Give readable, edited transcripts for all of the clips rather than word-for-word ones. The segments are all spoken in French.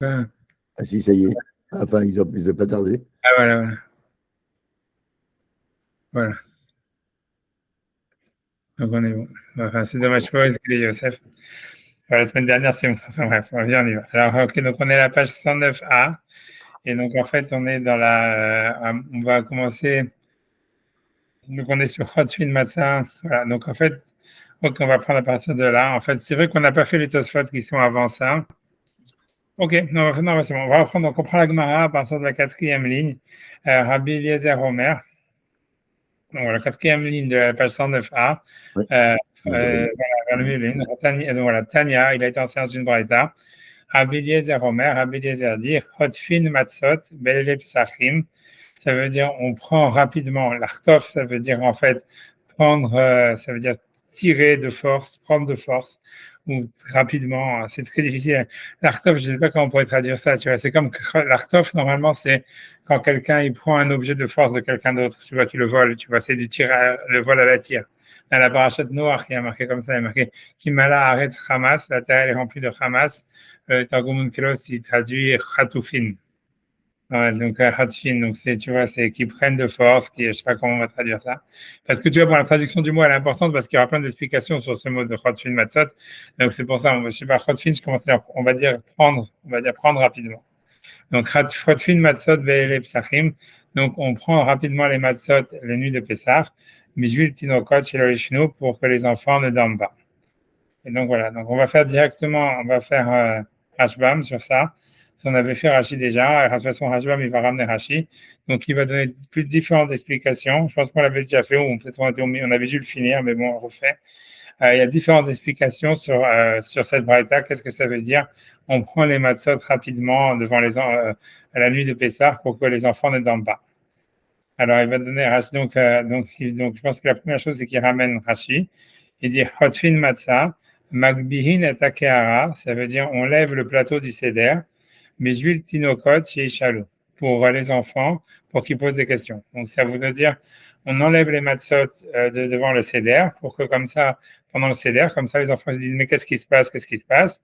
Ah, Ah si, ça y est. Enfin, ils ont pas tardé. ah, voilà, voilà. Voilà. Donc on est bon. Enfin, c'est dommage pour les Youssef. La semaine dernière, c'est bon. Enfin bref, on revient, on y va. Alors, ok, donc on est à la page 109A. Et donc, en fait, on est dans on va commencer. Donc, on est sur Hotfin Matzah. Voilà. Donc, en fait, ok, on va prendre à partir de là. En fait, c'est vrai qu'on n'a pas fait les Tosfot qui sont avant ça. Ok, non, non, c'est bon. On va reprendre. Donc, on prend la Gemara à partir de la quatrième ligne. Rabbi Eliezer Omer. Donc, voilà, quatrième ligne de la page 109A. Ouais. Voilà, vers le milieu. Donc, voilà, Tania, il a été enseigné dans une braïta. Rabbi Eliezer Omer, Rabbi Eliezer dit Hotfin Matzot Belele Psachim. Ça veut dire on prend rapidement. L'artof, ça veut dire en fait prendre, ça veut dire tirer de force, prendre de force ou rapidement. C'est très difficile. L'artof, je ne sais pas comment on pourrait traduire ça. Tu vois, c'est comme l'artof, normalement, c'est quand quelqu'un il prend un objet de force de quelqu'un d'autre. Tu vois, tu le voles. Tu vois, c'est du tir, le vol à la tire. Dans la parachute noire qui a marqué comme ça, il a marqué Kimala Aretz Hamas, la terre est remplie de Hamas. Targum Kelos, il traduit Khatoufin. Ouais, donc, Hatfin, donc c'est, tu vois, c'est qui prennent de force, qui, je sais pas comment on va traduire ça. Parce que tu vois, bon, la traduction du mot, elle est importante parce qu'il y aura plein d'explications sur ce mot de Hatfin Matzot. Donc, c'est pour ça, je sais pas, Hatfin, je commence à dire, on va dire prendre rapidement. Donc, Hatfin Matzot Ve'ele Psachim. Donc, on prend rapidement les Matzot les nuits de Pessah, Mijvil Tinokot Shelo pour que les enfants ne dorment pas. Et donc, voilà. Donc, on va faire directement, on va faire, Hashbam sur ça. On avait fait Rashi déjà. De toute façon, Hashbam, il va ramener Rashi. Donc, il va donner plus différentes explications. Je pense qu'on l'avait déjà fait, ou peut-être on avait dû le finir, mais bon, on refait. Il y a différentes explications sur cette braïta. Qu'est-ce que ça veut dire? On prend les matzot rapidement devant à la nuit de Pessah pour que les enfants ne dorment pas. Alors, il va donner Rashi. Donc, je pense que la première chose, c'est qu'il ramène Rashi. Il dit Hotfin matzah, magbihin et akeara. Ça veut dire on lève le plateau du seder. Bijvil tinokot sheishalu. Pour les enfants, pour qu'ils posent des questions. Donc, ça voudrait dire on enlève les matzot devant le seder pour que, comme ça, pendant le seder, comme ça, les enfants se disent mais qu'est-ce qui se passe? Qu'est-ce qui se passe?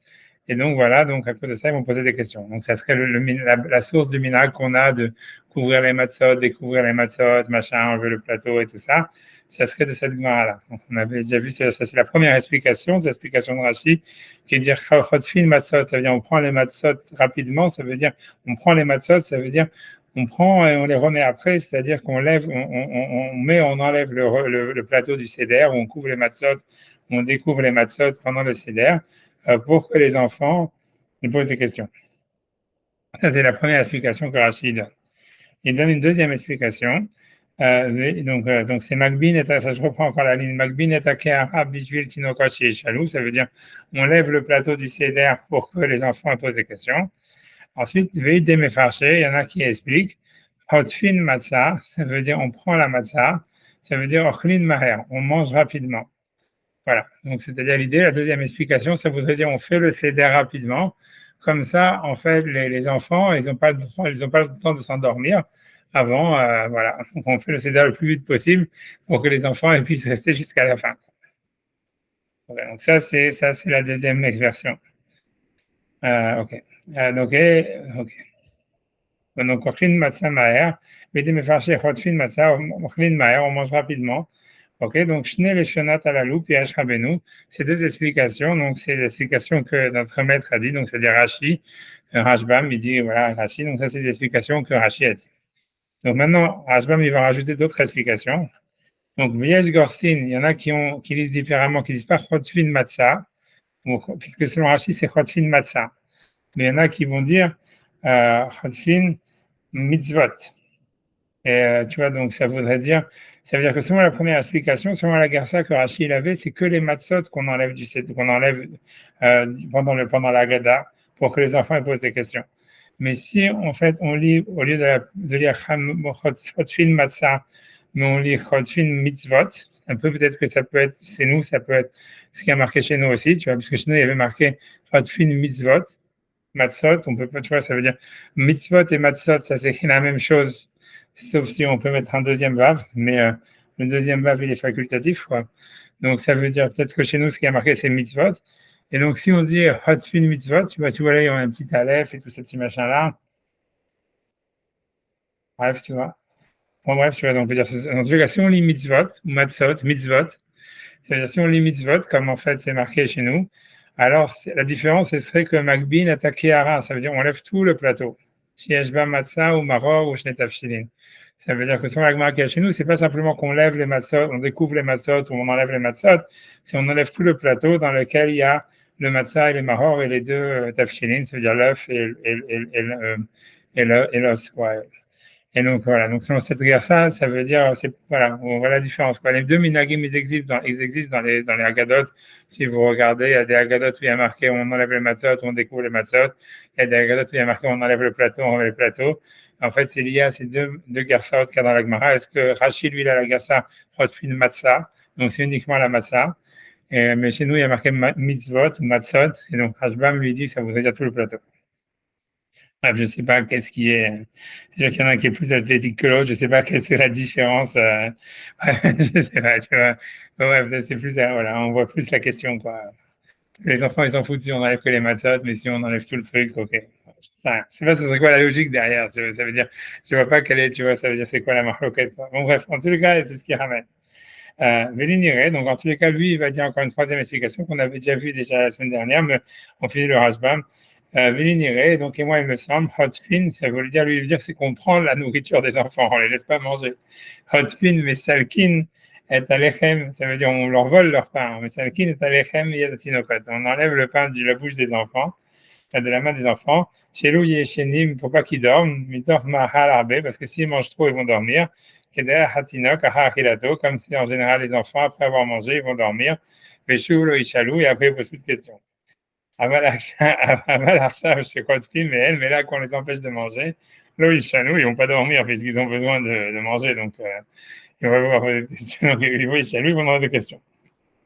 Et donc, voilà, donc à cause de ça, ils vont poser des questions. Donc, ça serait la source du minhag qu'on a de couvrir les matzot, découvrir les matzot, machin, enlever le plateau et tout ça. Ça serait de cette Gemara-là. On avait déjà vu, ça c'est la première explication, c'est l'explication de Rashi, qui est dire Chotfin matzot, ça veut dire on prend les matzot rapidement, ça veut dire on prend les matzot, ça veut dire on prend et on les remet après, c'est-à-dire qu'on lève, on enlève le plateau du seder, on couvre les matzot, on découvre les matzot pendant le seder, pour que les enfants nous posent des questions. Ça, c'est la première explication que Rashi donne. Il donne une deuxième explication. Donc c'est Magbin, ça je reprends encore la ligne. Magbin et Akeara Bishvil Tinokochi et Chalou, ça veut dire on lève le plateau du Seder pour que les enfants posent des questions. Ensuite, Veidé Mefarché, il y en a qui expliquent. Hotfin Matzah, ça veut dire on prend la Matzah, ça veut dire Ochlin Maher, on mange rapidement. Voilà, donc c'est-à-dire l'idée, la deuxième explication, ça voudrait dire on fait le Seder rapidement. Comme ça, en fait, les enfants, ils n'ont pas le temps de s'endormir avant. Voilà, on fait le Seder le plus vite possible pour que les enfants puissent rester jusqu'à la fin. Voilà, donc ça c'est la deuxième version. Ok. Ok. Donc, Ochlin Matzah Maher, Bede Mefarché Chotfin Matzah, Ochlin Maher, on mange rapidement. Ok, donc Shne Leshonat à la loupe, Yash Rabbeinu, ces deux explications, donc c'est l'explication que notre maître a dit, donc c'est-à-dire Rashi, Rashbam, il dit voilà Rashi, donc ça c'est les explications que Rashi a dit. Donc maintenant, Rashbam, il va rajouter d'autres explications. Donc, Viesh Gorsin, il y en a qui lisent différemment, qui disent pas Chotfin Matzah, puisque selon Rashi, c'est Chotfin Matzah. Mais il y en a qui vont dire Chotfin Mitzvot. Et tu vois, donc ça veut dire que selon la première explication, selon la garça que Rachid avait, c'est que les matzot qu'on enlève qu'on enlève pendant la Gada pour que les enfants posent des questions. Mais si en fait on lit, au lieu de lire Chotfin Matzah, mais on lit Chotfin Mitzvot, un peu peut-être que ça peut être, c'est nous, ça peut être ce qui a marqué chez nous aussi, tu vois, parce que chez nous il y avait marqué Chotfin Mitzvot, Matzot, on peut pas, tu vois, ça veut dire Mitzvot et Matzot, ça c'est la même chose sauf si on peut mettre un deuxième vav, mais le deuxième vav, il est facultatif, quoi. Donc, ça veut dire peut-être que chez nous, ce qui a marqué, c'est mitzvot, Et donc, si on dit Hotfin Mitzvot, tu vois là, il y a un petit Aleph et tout ce petit machin-là. Bref, tu vois. Bon, bref, tu vois, donc on peut dire, en tout cas, si on lit Mitzvot, ou Mitzvot, c'est-à-dire si on lit Mitzvot, comme en fait c'est marqué chez nous, alors la différence, ce serait que Magbin attaque Yara, ça veut dire on lève tout le plateau. Shieshba Matzah ou Maror ou Shnetav Shilin. Ça veut dire que si on a marqué chez nous, c'est pas simplement qu'on lève les matzot, on découvre les matzot ou on enlève les matzot, c'est on enlève tout le plateau dans lequel il y a le matzah et les maror et les deux tafshilin, ça veut dire l'œuf et l'os. Ouais. Et donc voilà, donc selon cette guerre ça veut dire, voilà, on voit la différence. Quoi. Les deux minagim, ils existent dans les Haggadot. Si vous regardez, il y a des Haggadot où il y a marqué on enlève les matzot, on découvre les matzot. Il y a des Haggadot où il y a marqué on enlève le plateau, on enlève le plateau. En fait, c'est lié à ces deux guerças qu'il y a dans la Gemara. Est-ce que Rachid, lui, il a la guerça Hotfin Matzah, donc c'est uniquement la matzah. Mais chez nous, il y a marqué mitzvot ou matzot, et donc Rashbam lui dit que ça voudrait dire tout le plateau. Bref, je ne sais pas qu'est-ce qui est. C'est-à-dire qu'il y en a un qui est plus athlétique que l'autre. Je ne sais pas quelle est la différence. Je ne sais pas, tu vois. Ouais, c'est plus, voilà, on voit plus la question, quoi. Les enfants, ils s'en foutent si on enlève que les matzot, mais si on enlève tout le truc, ok. Je ne sais pas, ce serait quoi la logique derrière. Ça veut dire, je ne vois pas quelle est, tu vois, ça veut dire c'est quoi la marloquette, quoi. Bon, bref, en tous les cas, c'est ce qu'il ramène. Véliniré, donc en tous les cas, lui, il va dire encore une troisième explication qu'on avait déjà vue déjà la semaine dernière, mais on finit le Rashbam. Véliniré, donc, et moi, il me semble, Hotfin, ça veut dire, lui, dire, c'est qu'on prend la nourriture des enfants, on les laisse pas manger. Hotfin, mais Salkin, est alechem, ça veut dire on leur vole leur pain. Mais Salkin est alechem, il y a de tinokot. On enlève le pain de la bouche des enfants, de la main des enfants. Chez Lou Yeshenim, pour pas qu'ils dorment, Mitor Mahal Arbe, parce que s'ils mangent trop, ils vont dormir. Keder Hatinok, Ahachilato, comme si en général les enfants, après avoir mangé, ils vont dormir. Veshu Lo Ishalou, et après ils posent plus de questions. Aval Arshav, chez Kotfim, mais elle, mais là, qu'on les empêche de manger, Lo Ishalou, ils vont pas dormir puisqu'ils ont besoin de manger. Donc, ils vont avoir des questions. Donc, ils vont avoir des questions.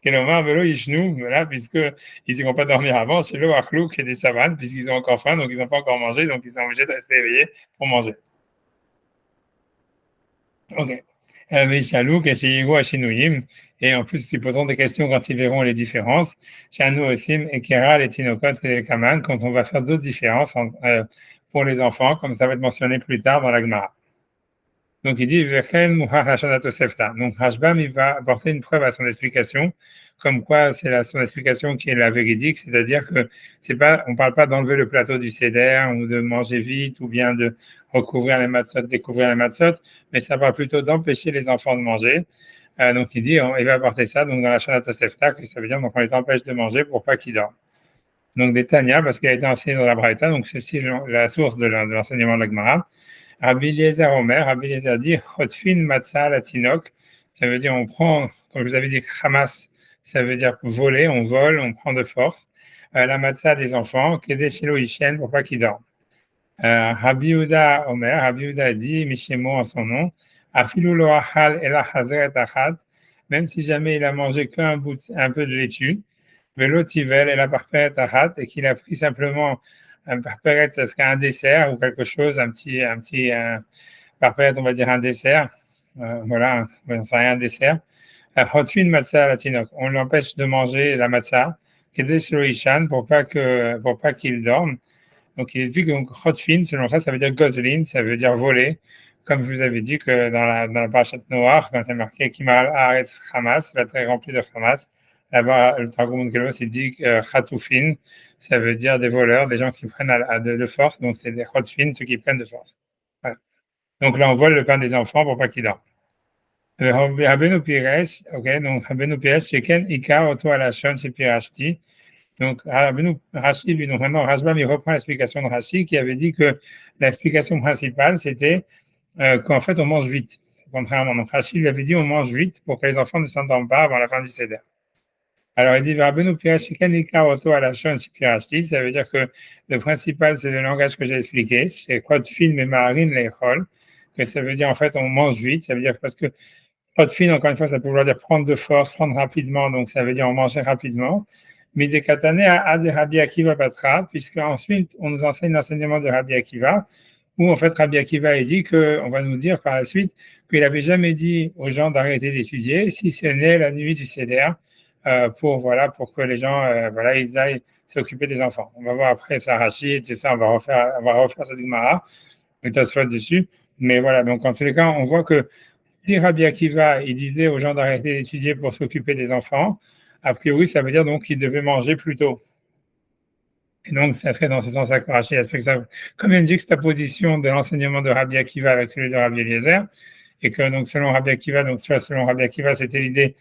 Kelomar, Velo Ishnu, voilà, puisqu'ils ne vont pas dormir avant, chez le Achlouk et des savanes, puisqu'ils ont encore faim, donc ils n'ont pas encore mangé, donc ils sont obligés de rester éveillés pour manger. Ok. Chalouk et chez Yigo Ashinouyim, et en plus, ils poseront des questions quand ils verront les différences. Chez Anou Osim et Kera, les Tinokot et les Kaman, quand on va faire d'autres différences pour les enfants, comme ça va être mentionné plus tard dans la Gemara. Donc il dit donc Rashbam il va apporter une preuve à son explication, comme quoi c'est son explication qui est la véridique, c'est-à-dire que c'est pas, on parle pas d'enlever le plateau du seder ou de manger vite ou bien de recouvrir les matzot, découvrir les matzot, mais ça parle plutôt d'empêcher les enfants de manger. Donc il dit, il va apporter ça donc dans la Shana Tosefta, que ça veut dire donc on les empêche de manger pour pas qu'ils dorment. Donc des Tanya, parce qu'il a été enseigné dans la Braïta, donc c'est la source de l'enseignement de la Gemara. Rabbi Eliezer Omer, Rabbi Eliezer dit Hotfin Matzah la Tinok, ça veut dire on prend, comme je vous avais dit, Hamas, ça veut dire voler, on vole, on prend de force, la Matzah des enfants, Kedeshilo Ishen, pour pas qu'ils dorment. Rabbi Yehuda Omer, Rabbi Yehuda dit, Mishemo en son nom, Afilu lo achal ela chazeret achat, même si jamais il a mangé qu'un un peu de laitue, Velo Tivel et la parperet achat, et qu'il a pris simplement un parperet, ça serait un dessert ou quelque chose, un petit parperet, on va dire un dessert. Voilà, on sait rien, un dessert. Hotfin matzah latinok, on l'empêche de manger la matzah, kedeshloishan, pour pas qu'il dorme. Donc il explique que hotfin, selon ça veut dire godlin, ça veut dire voler. Comme je vous avais dit que dans la parashat Noach, quand c'est marqué Kimal Haaretz Hamas, la terre remplie de Hamas, là-bas, le Targum Kelos, il dit Khatoufin, ça veut dire des voleurs, des gens qui prennent de force, donc c'est des Khotfin, ceux qui prennent de force. Voilà. Donc là, on vole le pain des enfants pour pas qu'ils dorment. Rabbeinu Piresh, ok, donc Rabbeinu Piresh, Sheken Ika, Oto Alashon, chez Pirashti. Donc Rabbeinu Rashi, lui, donc maintenant, Rashbam, il reprend l'explication de Rashi, qui avait dit que l'explication principale, c'était qu'en fait, on mange vite. Contrairement, donc Rashi, il avait dit on mange vite pour que les enfants ne s'endorment pas avant la fin du Seder. Alors, il dit, ça veut dire que le principal, c'est le langage que j'ai expliqué, c'est Kotfin et Marine l'école, que ça veut dire, en fait, on mange vite, ça veut dire parce que Kotfin, encore une fois, ça peut vouloir dire prendre de force, prendre rapidement, donc ça veut dire on manger rapidement. Mais des katané à de Rabbi Akiva Patra, puisque ensuite, on nous enseigne l'enseignement de Rabbi Akiva, où en fait, Rabbi Akiva a dit on va nous dire par la suite qu'il n'avait jamais dit aux gens d'arrêter d'étudier, si ce n'est la nuit du Seder, pour que les gens, ils aillent s'occuper des enfants. On va voir après ça, Rachid, c'est ça, on va refaire cette Gemara, et Tosfot dessus. Mais voilà, donc en tous les cas, on voit que si Rabbi Akiva, il disait aux gens d'arrêter d'étudier pour s'occuper des enfants, a priori, ça veut dire donc qu'ils devaient manger plus tôt. Et donc, ça serait dans ce sens-là que Rachid aspecte ça comme une juxtaposition de l'enseignement de Rabbi Akiva avec celui de Rabbi Eliezer, et que donc selon Rabbi Akiva, c'était l'idée,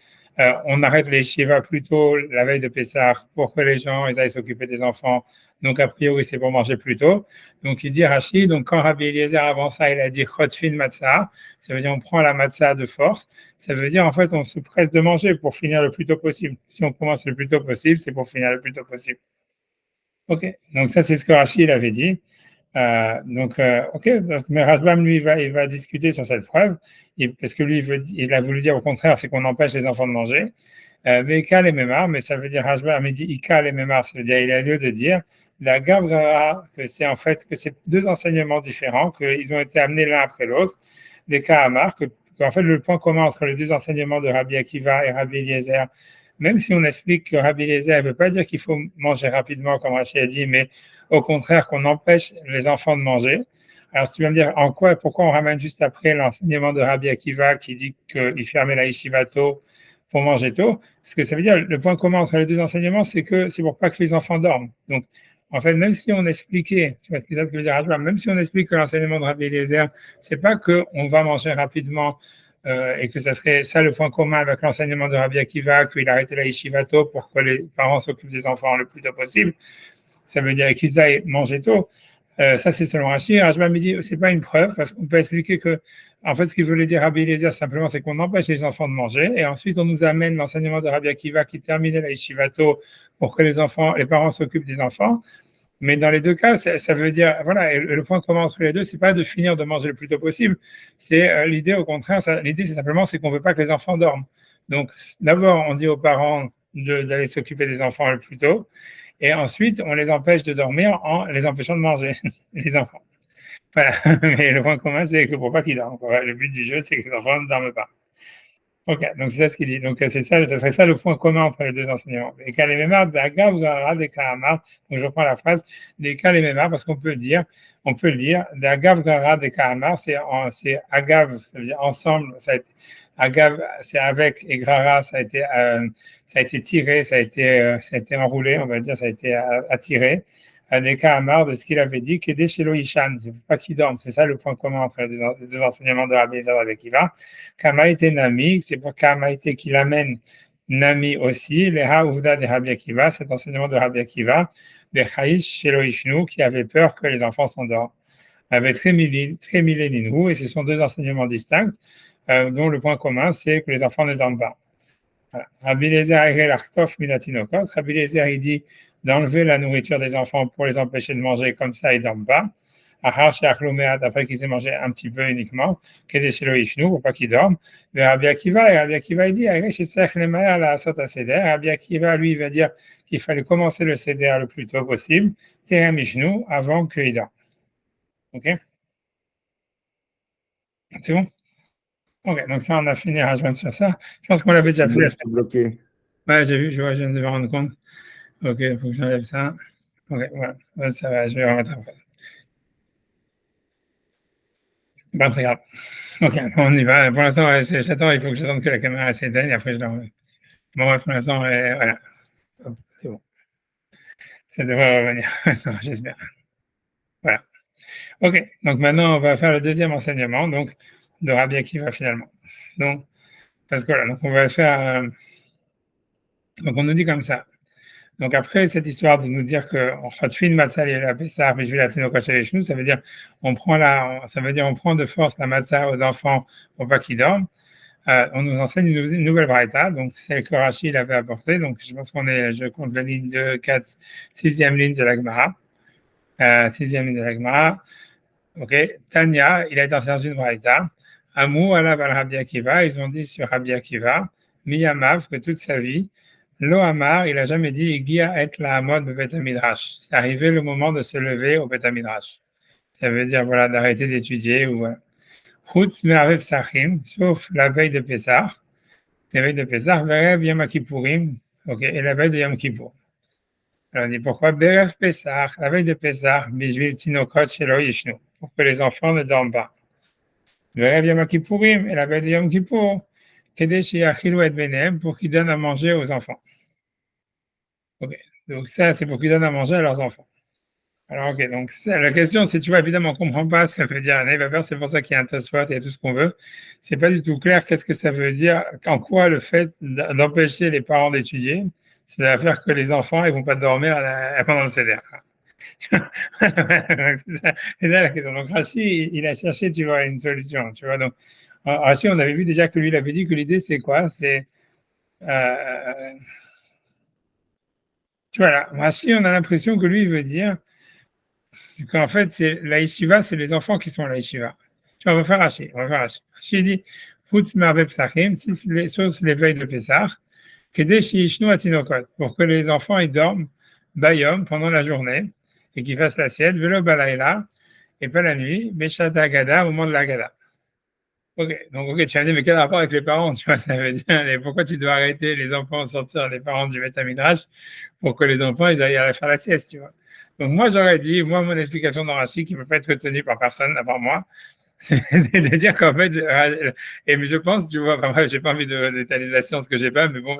on arrête les shivas plus tôt la veille de Pessah pour que les gens ils aillent s'occuper des enfants. Donc a priori c'est pour manger plus tôt. Donc il dit Rachid, donc quand Rabbi Eliezer avant ça il a dit chotfin matzah, ça veut dire on prend la matzah de force. Ça veut dire en fait on se presse de manger pour finir le plus tôt possible. Si on commence le plus tôt possible, c'est pour finir le plus tôt possible. Ok, donc ça c'est ce que Rachid avait dit. Ok, mais Rashbam, lui, il va discuter sur cette preuve, parce que lui, il a voulu dire au contraire, c'est qu'on empêche les enfants de manger. Mais Ika les mémar, mais ça veut dire Rashbam, il dit Ika les mémar, ça veut dire il a lieu de dire la Gavra, que c'est en fait que c'est deux enseignements différents, qu'ils ont été amenés l'un après l'autre, des cas à qu'en fait le point commun entre les deux enseignements de Rabbi Akiva et Rabbi Eliezer, même si on explique que Rabbi Eliezer ne veut pas dire qu'il faut manger rapidement, comme Rachid a dit, mais au contraire qu'on empêche les enfants de manger. Alors, si tu vas me dire pourquoi on ramène juste après l'enseignement de Rabbi Akiva qui dit qu'il fermait la yeshiva tôt pour manger tôt, ce que ça veut dire, le point commun entre les deux enseignements, c'est que c'est pour pas que les enfants dorment. Donc, en fait, même si on expliquait, tu vois ce que veut dire, même si on explique que l'enseignement de Rabbi Eliezer, c'est pas qu'on va manger rapidement et que ça serait ça le point commun avec l'enseignement de Rabbi Akiva, qu'il arrêtait la yeshiva tôt pour que les parents s'occupent des enfants le plus tôt possible. Ça veut dire qu'ils aillent manger tôt. Ça, c'est selon Rachid. Rashbam me dit, c'est pas une preuve, parce qu'on peut expliquer que, en fait, ce qu'il voulait dire Rabbi Eliezer, simplement, c'est qu'on empêche les enfants de manger, et ensuite, on nous amène l'enseignement de Rabbi Akiva qui terminait la yeshiva tôt pour que les parents s'occupent des enfants. Mais dans les deux cas, ça veut dire, voilà, le point commun entre les deux, c'est pas de finir de manger le plus tôt possible. C'est l'idée, au contraire, l'idée, c'est simplement, c'est qu'on veut pas que les enfants dorment. Donc, d'abord, on dit aux parents d'aller s'occuper des enfants le plus tôt. Et ensuite, on les empêche de dormir en les empêchant de manger, les enfants. Voilà. Mais le point commun, c'est que pour pas qu'ils dorment. Le but du jeu, c'est que les enfants ne dorment pas. Ok, donc c'est ça ce qu'il dit. Donc c'est ça, ce serait ça le point commun entre les deux enseignements. Et Kalememar, Agav, Gara, de Kahamar. Donc je reprends la phrase, des Kalememar, parce qu'on peut le dire, Agav, Gara, de Kahamar, c'est Agav, ça veut dire ensemble, Agav, c'est avec, et Grara, ça a été tiré, ça a été enroulé, on va dire, ça a été attiré. Des Kahamar, de ce qu'il avait dit, qui est chez Loïchan, c'est pas qu'il dorme, c'est ça le point commun entre les deux enseignements de Rabbi Eliezer avec Akiva. Kamaïté Nami, c'est pour Kamaïté qu'il amène Nami aussi, les Haouvda de Rabbi Akiva, cet enseignement de Rabbi Akiva, des Chaïch chez Loïchnou, qui avait peur que les enfants s'endorment. Avec très milléninrou, et ce sont deux enseignements distincts, dont le point commun, c'est que les enfants ne dorment pas. Voilà. Rabbi Eliezer Rabbi Eliezer, il dit d'enlever la nourriture des enfants pour les empêcher de manger, comme ça ils ne dorment pas. Après qu'ils aient mangé un petit peu uniquement, pour pas qu'ils dorment. Mais Rabbi Akiva, il dit Rabbi Akiva, lui, il va dire qu'il fallait commencer le seder le plus tôt possible, avant qu'ils dorment. Ok? C'est bon? Ok, donc ça, on a fini à rejoindre sur ça. Je pense qu'on l'avait déjà fait. C'est bloqué. Ouais, j'ai vu, je viens de me rendre compte. Ok, il faut que j'enlève ça. Ok, voilà. Ouais, ça va, je vais remettre après. Bon, c'est grave. Ok, on y va. Pour l'instant, j'attends, il faut que j'attende que la caméra s'éteigne et après je la remets. Bon, ouais, pour l'instant, voilà. C'est bon. Ça devrait revenir. J'espère. Voilà. Ok, donc maintenant, on va faire le deuxième enseignement, donc de Rabbi Akiva finalement. Donc, parce que voilà, donc on va faire. Donc on nous dit comme ça. Donc après cette histoire de nous dire que ça veut dire on prend de force la matzah aux enfants pour pas qu'ils dorment. On nous enseigne une nouvelle braïta, donc celle que Rachid avait apportée. Donc je pense je compte la ligne 2, 4, 6e ligne de la Gemara. 6e ligne de la Gemara. Ok, Tanya, il a été enseigné dans une braïta. Amou ala val Rabbi Akiva, ils ont dit sur Rabbi Akiva, Miyamav, que toute sa vie, Lo Amar, il n'a jamais dit Igia et la Hamod be Bet Midrash. C'est arrivé le moment de se lever au Bet Midrash. Ça veut dire voilà d'arrêter d'étudier ou Chutz Me'arev Sachim, sauf la veille de Pessah. La veille de Pessah, Verev Yom Kippourim, ok, et la veille de Yom Kippour. Alors on dit pourquoi Berev Pessah, la veille de Pessah, Bishvil Tinokot Shelo Yishnu, pour que les enfants ne dorment pas. Berev Yom Kippourim, et la veille de Yom Kippour, Kedesh Yachilou et Benem, pour qu'ils donnent à manger aux enfants. Ok, donc ça, c'est pour qu'ils donnent à manger à leurs enfants. Alors, ok, donc la question, c'est, tu vois, évidemment, on ne comprend pas, ça veut dire un Eivaver, c'est pour ça qu'il y a un Tosfot et tout ce qu'on veut. C'est pas du tout clair qu'est-ce que ça veut dire, en quoi le fait d'empêcher les parents d'étudier, ça va faire que les enfants, ils vont pas dormir pendant le CDR. C'est ça la question. Donc, Rashi, il a cherché, tu vois, une solution, tu vois. Donc, Rashi, on avait vu déjà que lui, il avait dit que l'idée, c'est quoi? C'est, tu vois, là, Rashi, on a l'impression que lui, il veut dire, qu'en fait, c'est la yeshiva, c'est les enfants qui sont à la yeshiva. Tu vois, on va faire Rashi. On va faire Rashi. Rashi dit, Chutz marve psachim, sauf les veilles de Pessah, kedesh yishnu atinokot, pour que les enfants ils dorment bayom pendant la journée et qu'ils fassent l'assiette, velo balayla, et pas la nuit, beshat agada, au moment de l'agada. Ok, donc ok, tu vas me dire, mais quel rapport avec les parents, tu vois, ça veut dire, pourquoi tu dois arrêter les enfants sortir les parents du Beth Midrash pour que les enfants ils aillent aller faire la sieste, tu vois. Donc moi j'aurais dit, moi mon explication dans Rashi qui ne peut pas être retenue par personne à part moi, c'est de dire qu'en fait, et je pense, tu vois, enfin bref, j'ai pas envie d'étaler la science que j'ai pas, mais bon,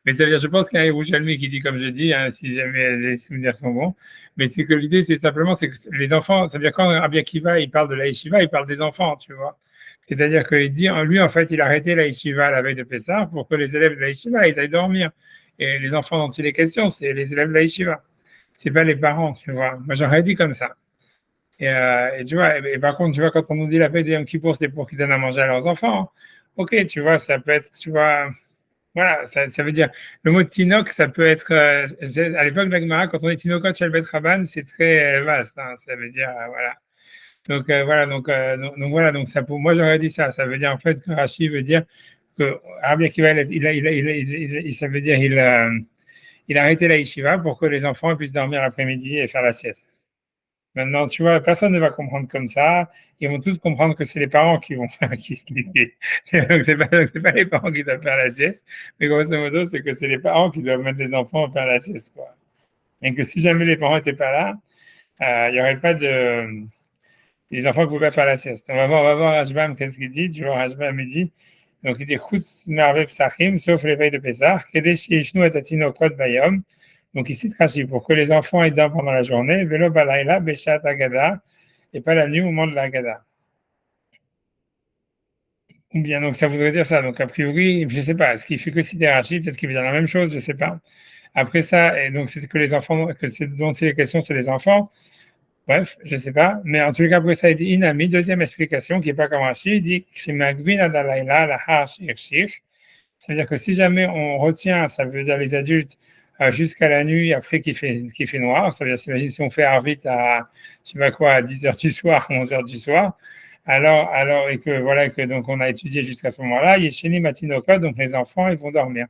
mais ça veut dire, je pense qu'il y a un Yerushalmi qui dit comme je dis, hein, si jamais les souvenirs sont bons, mais c'est que l'idée c'est simplement, c'est que les enfants, ça veut dire quand Rabbi Akiva il parle de la yeshiva, il parle des enfants, tu vois. C'est-à-dire qu'il dit, lui en fait, il a arrêté la yeshiva la veille de Pessah pour que les élèves de la yeshiva, ils aillent dormir. Et les enfants dont il est question, c'est les élèves de la yeshiva. C'est pas les parents, tu vois. Moi, j'aurais dit comme ça. Et tu vois, et par contre, tu vois, quand on nous dit la veille de Yom Kippour, c'est pour qu'ils donnent à manger à leurs enfants. Ok, tu vois, ça peut être, tu vois, voilà, ça veut dire, le mot tinok, ça peut être, à l'époque de la Gemara, quand on dit tinokot shel bet Rabban, c'est très vaste, hein, ça veut dire, voilà. Donc, voilà, donc, voilà, donc ça, pour moi, j'aurais dit ça. Ça veut dire, en fait, que Rashi veut dire que Rabbi Akiva, ça veut dire, il a arrêté la yeshiva pour que les enfants puissent dormir l'après-midi et faire la sieste. Maintenant, tu vois, personne ne va comprendre comme ça. Ils vont tous comprendre que c'est les parents qui vont faire donc, c'est pas les parents qui doivent faire la sieste, mais grosso modo, c'est que c'est les parents qui doivent mettre les enfants à faire la sieste, quoi. Et que si jamais les parents n'étaient pas là, il n'y aurait pas de. Les enfants ne pouvaient pas faire la sieste. On va voir Hashbam, qu'est-ce qu'il dit. Tu vois, Hashbam, il dit. Donc, il dit Chutz Merve Psachim, sauf les veilles de Pessah, Kedesh Yishnu et Tatinokot Bayom. Donc, ici, Rashi, pour que les enfants aient dorment pendant la journée, Velo Balayla, Beshat Agada, et pas la nuit au moment de l'Agada. Ou bien, donc, ça voudrait dire ça. Donc, a priori, je ne sais pas, est-ce qu'il fait que citer Rashi, peut-être qu'il veut dire la même chose, je ne sais pas. Après ça, et donc, c'est que les enfants, que c'est dont il est question, c'est les enfants. Bref, je ne sais pas. Mais en tout cas, après ça, il dit Inami, deuxième explication, qui n'est pas comme Rashi, il dit Shemagvin Adalaila, la Harsh Irshir. C'est-à-dire que si jamais on retient, ça veut dire les adultes, jusqu'à la nuit après qu'il fait noir, ça veut dire, s'imagine si on fait Arvit à, je sais pas quoi, à 10 heures du soir, 11 heures du soir, alors, et que voilà, que donc on a étudié jusqu'à ce moment-là, Yesheni Matinokot, donc les enfants, ils vont dormir.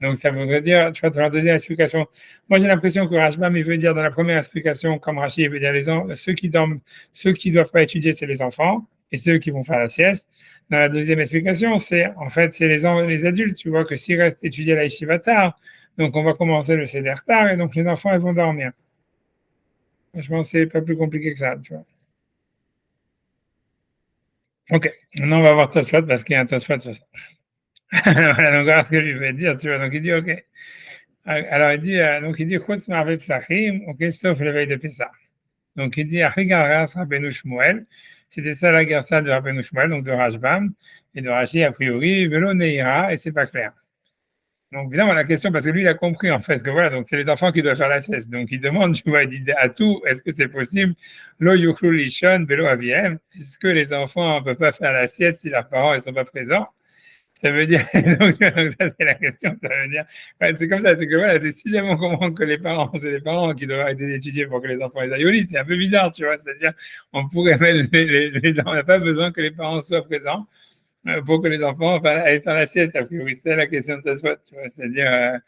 Donc, ça voudrait dire, tu vois, dans la deuxième explication, moi j'ai l'impression que Rashbam, il veut dire dans la première explication, comme Rachid, il veut dire ceux qui dorment, ceux qui ne doivent pas étudier, c'est les enfants, et ceux qui vont faire la sieste. Dans la deuxième explication, c'est en fait, c'est les adultes, tu vois, que s'ils restent étudier la yeshiva tard, donc on va commencer le seder tard, et donc les enfants, ils vont dormir. Je pense que c'est pas plus compliqué que ça, tu vois. Ok, maintenant on va voir Tosfot, parce qu'il y a un Tosfot sur ça. Voilà, donc voilà ce que lui veut dire, tu vois. Donc il dit, ok. Alors il dit, Chutz Marve Psachim, ok, sauf le veille de Pessah. Donc il dit, Achigaras Rabbeinu Shmuel, c'était ça la gersa de Rabbeinu Shmuel, donc de Rashbam, et de Rashi, a priori, Velo Neira, et c'est pas clair. Donc évidemment, la question, parce que lui, il a compris en fait que voilà, donc c'est les enfants qui doivent faire la sieste. Donc il demande, tu vois, il dit à tout, est-ce que c'est possible? Lo yuchlu lishon velo aviem, est-ce que les enfants ne peuvent pas faire la sieste si leurs parents ne sont pas présents? Ça veut dire, donc ça c'est la question, ça veut dire, ouais, c'est comme ça, c'est que voilà, c'est si jamais on comprend que les parents, c'est les parents qui doivent arrêter d'étudier pour que les enfants aillent au lit, c'est un peu bizarre, tu vois, c'est-à-dire, on pourrait mettre, on n'a pas besoin que les parents soient présents pour que les enfants aillent faire la sieste, a priori, c'est la question de sa soit, tu vois, c'est-à-dire,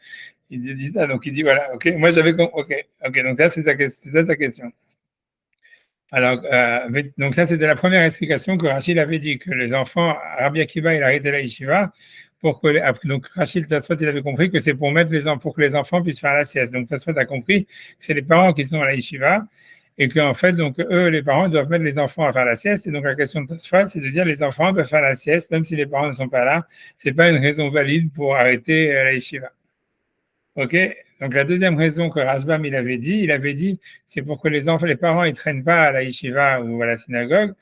il dit ça, donc il dit, voilà, ok, moi j'avais compris, ok, donc ça c'est ça ta question. Alors, donc ça, c'était la première explication que Rachid avait dit, que les enfants, Rabbi Akiva, il a arrêté la yeshiva donc Rachid Tasfot, il avait compris que c'est pour pour que les enfants puissent faire la sieste. Donc Tasfot a compris que c'est les parents qui sont à la yeshiva et qu'en fait, donc eux, les parents doivent mettre les enfants à faire la sieste. Et donc la question de Tasfot, c'est de dire les enfants peuvent faire la sieste même si les parents ne sont pas là. C'est pas une raison valide pour arrêter la yeshiva. Ok. Donc la deuxième raison que Rashbam il avait dit, c'est pour que les enfants, les parents, ils traînent pas à la yeshiva ou à la synagogue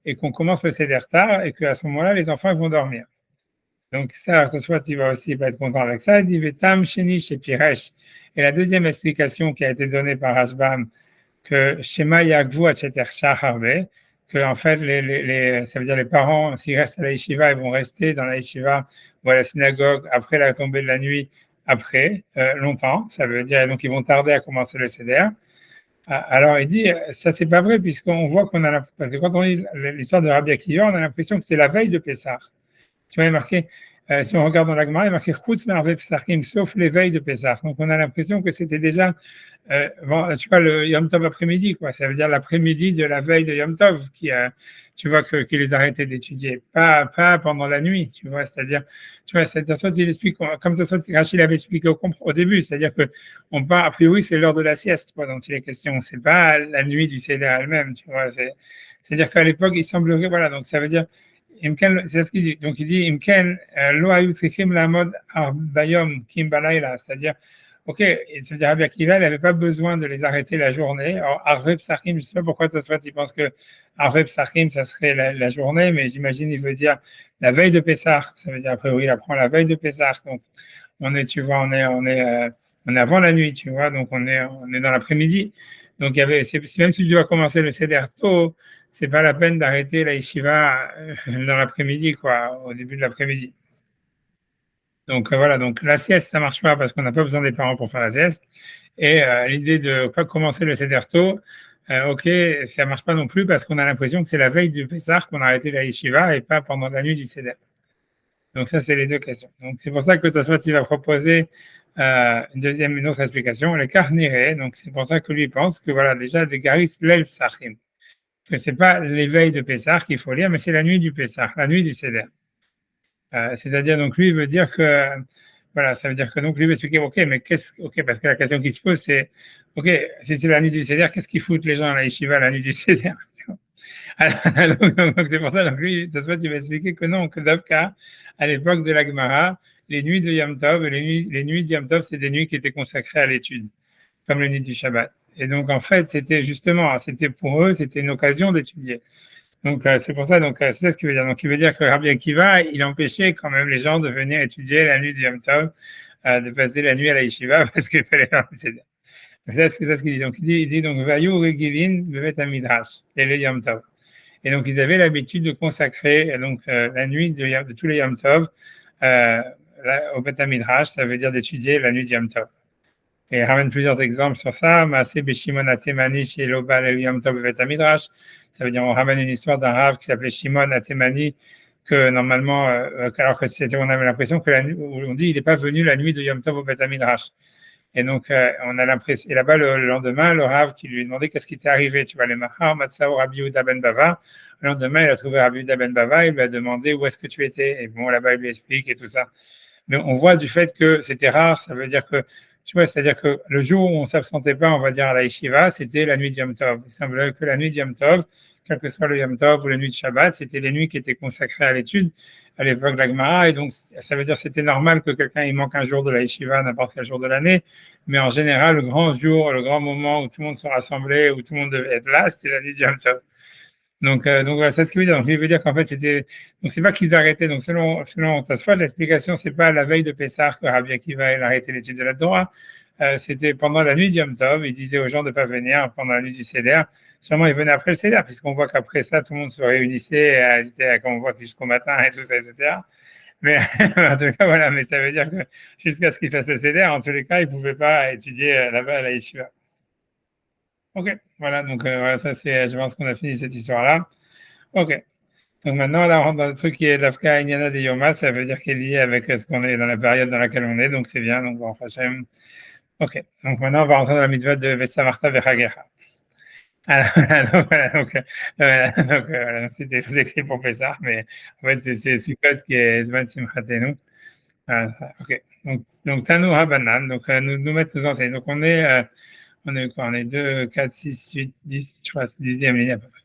et qu'on commence le seder tard et qu'à ce moment-là, les enfants ils vont dormir. Donc ça, soit il va aussi pas être content avec ça. Il dit Vetam Sheni chez Piresh. Et la deuxième explication qui a été donnée par Rashbam, que Shema Yagvu Acheter Harbe, que en fait, ça veut dire les parents, s'ils restent à la yeshiva, ils vont rester dans la yeshiva ou à la synagogue après la tombée de la nuit, après, longtemps. Ça veut dire, donc ils vont tarder à commencer le seder. Alors il dit, ça c'est pas vrai, puisqu'on voit parce que quand on lit l'histoire de Rabbi Akiva, on a l'impression que c'est la veille de Pessah. Tu vois, il est marqué, si on regarde dans la Gemara, il est marqué Chutz Merve Pesachim, sauf l'éveil de Pessah. Donc on a l'impression que c'était déjà, tu vois, le Yom Tov après-midi, quoi. Ça veut dire l'après-midi de la veille de Yom Tov tu vois, qui les a arrêtés d'étudier, pas pendant la nuit, tu vois. C'est-à-dire, tu vois, cette sorte, il explique, comme ça, Rachid avait expliqué au début, c'est-à-dire que on part, a priori, c'est l'heure de la sieste, quoi, dont il est question. C'est pas la nuit du Seder elle-même, tu vois. C'est-à-dire qu'à l'époque, il semblerait, voilà, donc ça veut dire, c'est ce qu'il dit. Donc il dit Imken lo ayu tzrichim lamod bayom kim balayla, c'est-à-dire ok, c'est-à-dire Rabbi Akiva, il n'avait pas besoin de les arrêter la journée. Alors Arve Psachim, je ne sais pas pourquoi Tosfot il pense que Arve Psachim ça serait la journée, mais j'imagine il veut dire la veille de Pessah. Ça veut dire a priori il apprend la veille de Pessah. Donc tu vois, on est avant la nuit, tu vois, donc on est dans l'après-midi. Donc même si tu dois commencer le seder tôt, c'est pas la peine d'arrêter la yeshiva dans l'après-midi, quoi, au début de l'après-midi. Donc voilà, donc la sieste, ça marche pas parce qu'on n'a pas besoin des parents pour faire la sieste. Et l'idée de pas commencer le seder tôt, ok, ça marche pas non plus parce qu'on a l'impression que c'est la veille du Pessah qu'on a arrêté la yeshiva et pas pendant la nuit du seder. Donc ça, c'est les deux questions. Donc c'est pour ça que Tosfot il va proposer une autre explication, les carnirés. Donc c'est pour ça que lui pense que voilà, déjà des garis l'el psachim, que c'est pas l'éveil de Pessah qu'il faut lire, mais c'est la nuit du Pessah, la nuit du seder. C'est-à-dire, donc lui, il veut dire que, voilà, ça veut dire que donc lui veut expliquer, ok, mais ok, parce que la question qui se pose, c'est, ok, si c'est la nuit du Seder, qu'est-ce qu'ils foutent les gens à la yeshiva la nuit du Seder? Donc c'est pour ça, donc lui, tu vas expliquer que non, que Davka, à l'époque de la Gemara, les nuits de Yom Tov, les nuits de Yom Tov, c'est des nuits qui étaient consacrées à l'étude, comme les nuits du Shabbat. Et donc, en fait, c'était pour eux, c'était une occasion d'étudier. Donc, c'est pour ça, donc, c'est ça ce qu'il veut dire. Donc, il veut dire que Rabbi Akiva, il empêchait quand même les gens de venir étudier la nuit du Yom Tov, de passer la nuit à la yeshiva parce qu'il fallait faire le seder. Donc, c'est ça ce qu'il dit. Donc, il dit donc, Vayu Regilin Bevet Amidrash, et le Yom Tov. Et donc, ils avaient l'habitude de consacrer donc, la nuit de tous les Yom Tov au Bet Amidrash, ça veut dire d'étudier la nuit du Yom Tov. Et il ramène plusieurs exemples sur ça. Maaseh Beshimon Atemani chez Lobal El Yom Tov Bet Amidrash. Ça veut dire, on ramène une histoire d'un rave qui s'appelait Shimon Atemani, que normalement, alors que on avait l'impression que on dit, il n'est pas venu la nuit de Yom Tov au Bet Amidrash. Et donc, on a l'impression, et là-bas, le lendemain, le rave qui lui demandait qu'est-ce qui t'est arrivé, tu vois, les Mahar, Matsao, Rabbi Yehuda ben Bava. Le lendemain, il a trouvé Rabbi Yehuda ben Bava, il lui a demandé où est-ce que tu étais. Et bon, là-bas, il lui explique et tout ça. Mais on voit du fait que c'était rare, ça veut dire que, tu vois, c'est-à-dire que le jour où on ne s'absentait pas, on va dire à la yeshiva, c'était la nuit de Yom Tov. Il semblerait que la nuit de Yom Tov, quel que soit le Yom Tov ou la nuit de Shabbat, c'était les nuits qui étaient consacrées à l'étude à l'époque de la Gemara. Et donc, ça veut dire que c'était normal que quelqu'un il manque un jour de la yeshiva, n'importe quel jour de l'année. Mais en général, le grand jour, le grand moment où tout le monde se rassemblait, où tout le monde devait être là, c'était la nuit de Yom Tov. Donc voilà, c'est ce qu'il veut dire. Donc, il veut dire qu'en fait, donc c'est pas qu'ils arrêtaient. Donc, selon Tosfot, l'explication, c'est pas la veille de Pessah que Rabbi Akiva a arrêté l'étude de la Torah. C'était pendant la nuit de Yom Tov. Il disait aux gens de ne pas venir pendant la nuit du Seder. Sûrement, ils venaient après le Seder, puisqu'on voit qu'après ça, tout le monde se réunissait, comme on voit jusqu'au matin et tout ça, etc. Mais en tout cas, voilà. Mais ça veut dire que jusqu'à ce qu'ils fassent le Seder, en tous les cas, ils ne pouvaient pas étudier là-bas à la Yeshiva. Ok, voilà. Donc, voilà, ça, je pense qu'on a fini cette histoire-là. Ok. Donc maintenant, là, on rentre dans le truc qui est l'Afka Inyana de Yoma, ça veut dire qu'il est lié avec ce qu'on est dans la période dans laquelle on est, donc c'est bien. Donc, bon, Hachem. Ok. Donc maintenant, on va rentrer dans la mitzvah de Vesamarta Vechagecha. Alors, voilà, donc, voilà, c'était écrit pour Pessah, mais en fait, c'est Sukkot qui est Zman Simchatenu. Voilà, ok. Donc Tanu Habanan, donc nous mettre nous enseigner. Donc on est quoi? On est 2, 4, 6, 8, 10, je crois, c'est 10e ligne à peu près.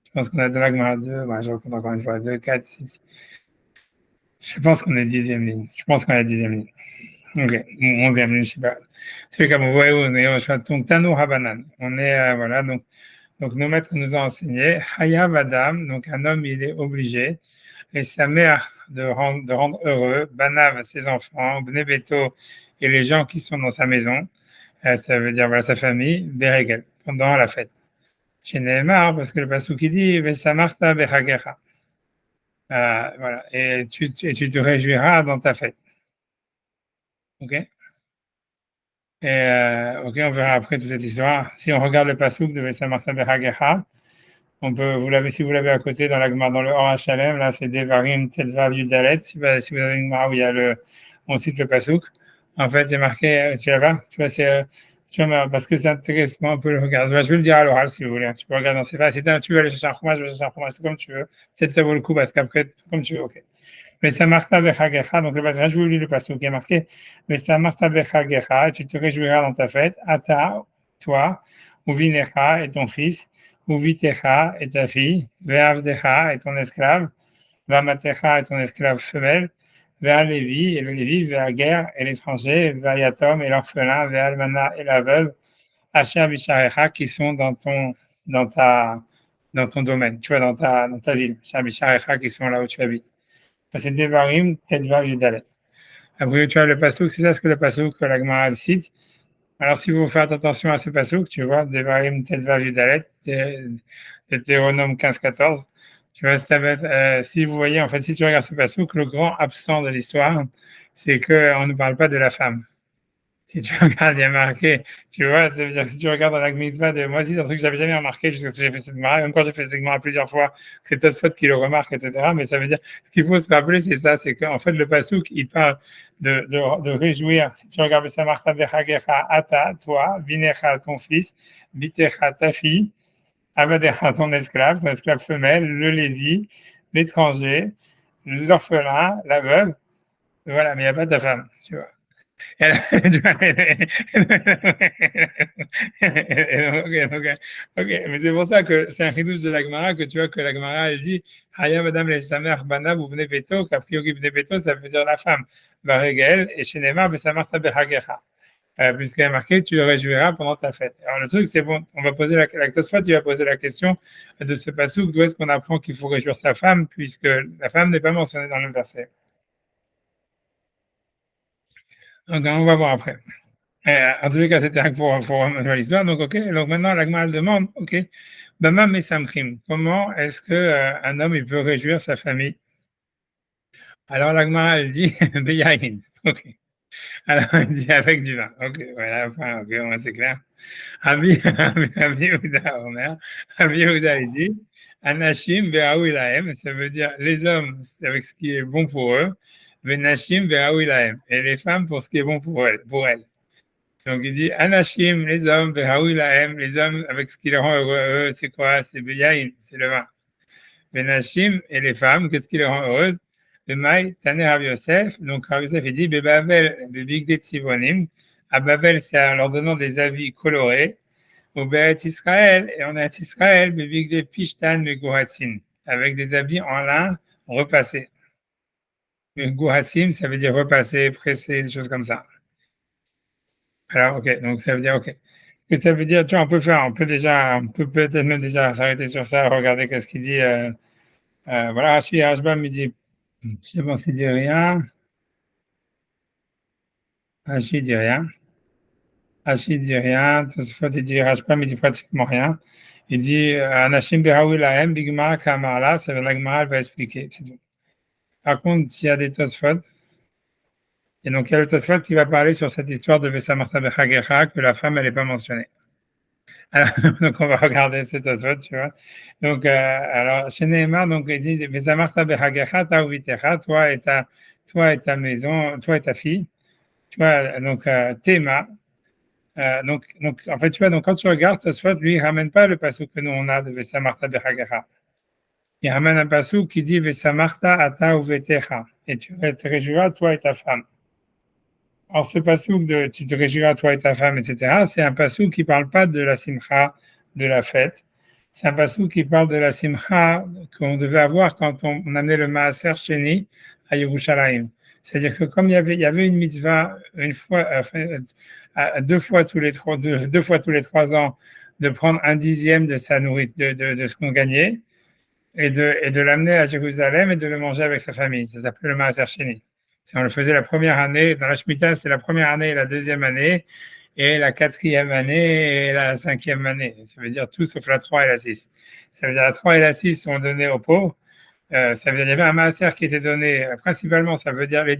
Je pense qu'on a de l'agma 2, je recompte encore une fois, 2, 4, 6. Je pense qu'on est 10e ligne. Je pense qu'on est 10e ligne. Ok, 11e ligne, je sais pas. C'est comme vous voyez, on est au choix. Donc Tanu Habanan. On est, voilà, donc nos maîtres nous ont enseigné, Hayav Adam, donc un homme, il est obligé, et sa mère de rendre heureux, Banav, ses enfants, Bnebeto, et les gens qui sont dans sa maison, ça veut dire voilà, sa famille, Beregel, pendant la fête. Chez Nehemar, parce que le passage qui dit, Vesamarta Bechagecha. Voilà, et tu te réjouiras dans ta fête. Ok? Et ok, on verra après toute cette histoire. Si on regarde le passage de Vesamarta Bechagecha, on peut, si vous l'avez à côté dans dans le Or HLM, là c'est Devarim, Tedvav, Yudalet. Si vous avez une où il y a on cite le Passouk, en fait c'est marqué, tu la vois, tu vois, parce que c'est intéressant, on peut le regarder. Je vais le dire à l'oral si vous voulez, tu peux regarder dans ces phases. Si tu veux aller chercher un fromage, je vais chercher un fromage, c'est comme tu veux. Peut-être ça vaut le coup parce qu'après, comme tu veux, ok. Mais ça marche avec Hagecha, donc le passage, je vous lis le Passouk qui est marqué, mais ça marche avec Hagecha, tu te réjouiras dans ta fête, Ata, toi, ou Vinecha et ton fils, ou Vitecha et ta fille, Veavdecha et ton esclave, Vamatecha et ton esclave femelle, Vea Lévi et le Lévi, Vea guerre et l'étranger, Vea Yatom et l'orphelin, Vea Almana et la veuve, Asher Bisharecha qui sont dans ton domaine, tu vois, dans ta ville, Asher Bisharecha qui sont là où tu habites. C'est Devarim, Tedvav, Yudalet. Après, tu vois, le pasouk, c'est ça ce que le pasouk que la Gemara cite. Alors, si vous faites attention à ce pasouk, tu vois, Devarim, Tedvav, Yudalet, Deutéronome 15, 14, tu vois, ça va être, si vous voyez, en fait, si tu regardes ce pasouk, le grand absent de l'histoire, c'est qu'on ne parle pas de la femme. Si tu regardes, il y a marqué, tu vois, ça veut dire que si tu regardes dans la mitzvah de moi aussi, c'est un truc que j'avais jamais remarqué jusqu'à ce que j'ai fait cette Gemara, même quand j'ai fait cette Gemara plusieurs fois, c'est Tosfot qui le remarque, etc. Mais ça veut dire, ce qu'il faut se rappeler, c'est ça, c'est qu'en fait, le pasouk, il parle de réjouir. Si tu regardes ça, Martha Bechagecha, Ata, toi, Vinecha, ton fils, Bitecha, ta fille, Avadecha, ton esclave femelle, le Lévi, l'étranger, l'orphelin, la veuve, voilà, mais il n'y a pas ta femme, tu vois. Ok, mais c'est pour ça que c'est un chidouche de la Gemara que tu vois que la Gemara elle dit Haya Madame les Samer Bana vous venez Beto, qu'a priori venez Beto, ça veut dire la femme. Barégel et chez Nema, ça marche à Bechagecha. Puisqu'il est marqué, tu le réjouiras pendant ta fête. Alors le truc, c'est bon, on va poser la Tosfot, tu vas poser la question de ce passouk, d'où est-ce qu'on apprend qu'il faut réjouir sa femme, puisque la femme n'est pas mentionnée dans le verset. Donc on va voir après. En tous les cas, c'était pour l'histoire. Donc, ok. Donc maintenant, l'Agma demande, ok, Bama Mesamchim, comment est-ce que un homme il peut réjouir sa famille? Alors l'Agma elle dit Beyahin. Ok. Alors elle dit avec du vin. Ok, voilà, enfin, ok, c'est clair. Abi Yehuda Omer, Abi Yehuda il dit Anashim Be'aou Ilahem, ça veut dire les hommes avec ce qui est bon pour eux, Venashim Be'aou Ilahem, et les femmes pour ce qui est bon pour elles. Donc il dit Anashim, les hommes, Behaouilahem, les hommes avec ce qui les rend heureux, c'est quoi? C'est Beyaïn, c'est le vin. Benashim et les femmes, qu'est-ce qui les rend heureuses? Le Maï, Taner Rav Yosef, donc Rav Yosef il dit Bebavel, Bebigdet Sivonim, à Babel c'est en leur donnant des habits colorés, au Beret Israël, et on a Israël, Bebigdet Pishtan, Megohatzin, avec des habits en lin repassés. Megohatzin, ça veut dire repasser, presser, des choses comme ça. Alors, ok, donc ça veut dire, ok. Ce que ça veut dire, tu vois, on peut peut-être même déjà s'arrêter sur ça, regarder qu'est-ce qu'il dit. Voilà, Rashi Hashbam, il dit, je sais pas s'il dit rien. Rashi dit rien. Rashi dit rien. Tosfot, il dit, Hashbam, il dit pratiquement rien. Il dit, Anashim Behaoui Lahem, Bigmara Kamarla, ça veut dire la Gemara, elle va expliquer, c'est tout. Par contre, s'il y a des Tosfot, et donc il y a le Tosfot qui va parler sur cette histoire de Vesamarta Bechagecha, que la femme, elle n'est pas mentionnée. Alors, donc, on va regarder cette Tosfot, tu vois. Donc, alors, chez Nehemar, donc, il dit, Vesamarta Bechagecha, ta uvitecha, toi et ta maison, toi et ta fille, tu vois, donc, Théma. Donc, en fait, tu vois, donc, quand tu regardes Tosfot, lui, il ne ramène pas le passage que nous, on a de Vesamarta Bechagecha. Il ramène un passage qui dit Vesamarta ata uvetecha. et tu te réjouiras, toi et ta femme. Alors, ce passouk de tu te réjouiras, toi et ta femme, etc., c'est un passouk qui ne parle pas de la simcha, de la fête. C'est un passouk qui parle de la simcha qu'on devait avoir quand on amenait le maaser sheni à Yerushalayim. C'est-à-dire que comme il y avait une mitzvah une fois, deux fois tous les 3 ans, de prendre un dixième de sa nourriture, de ce qu'on gagnait, et de l'amener à Jérusalem et de le manger avec sa famille. Ça s'appelle le Maaser Sheni. On le faisait la première année, dans la Shemitah, c'est la première année et la deuxième année, et la quatrième année et la cinquième année. Ça veut dire tout sauf la 3 et la 6. Ça veut dire la 3 et la 6 sont données aux pauvres. Ça veut dire il y avait un maaser qui était donné, principalement, ça veut dire les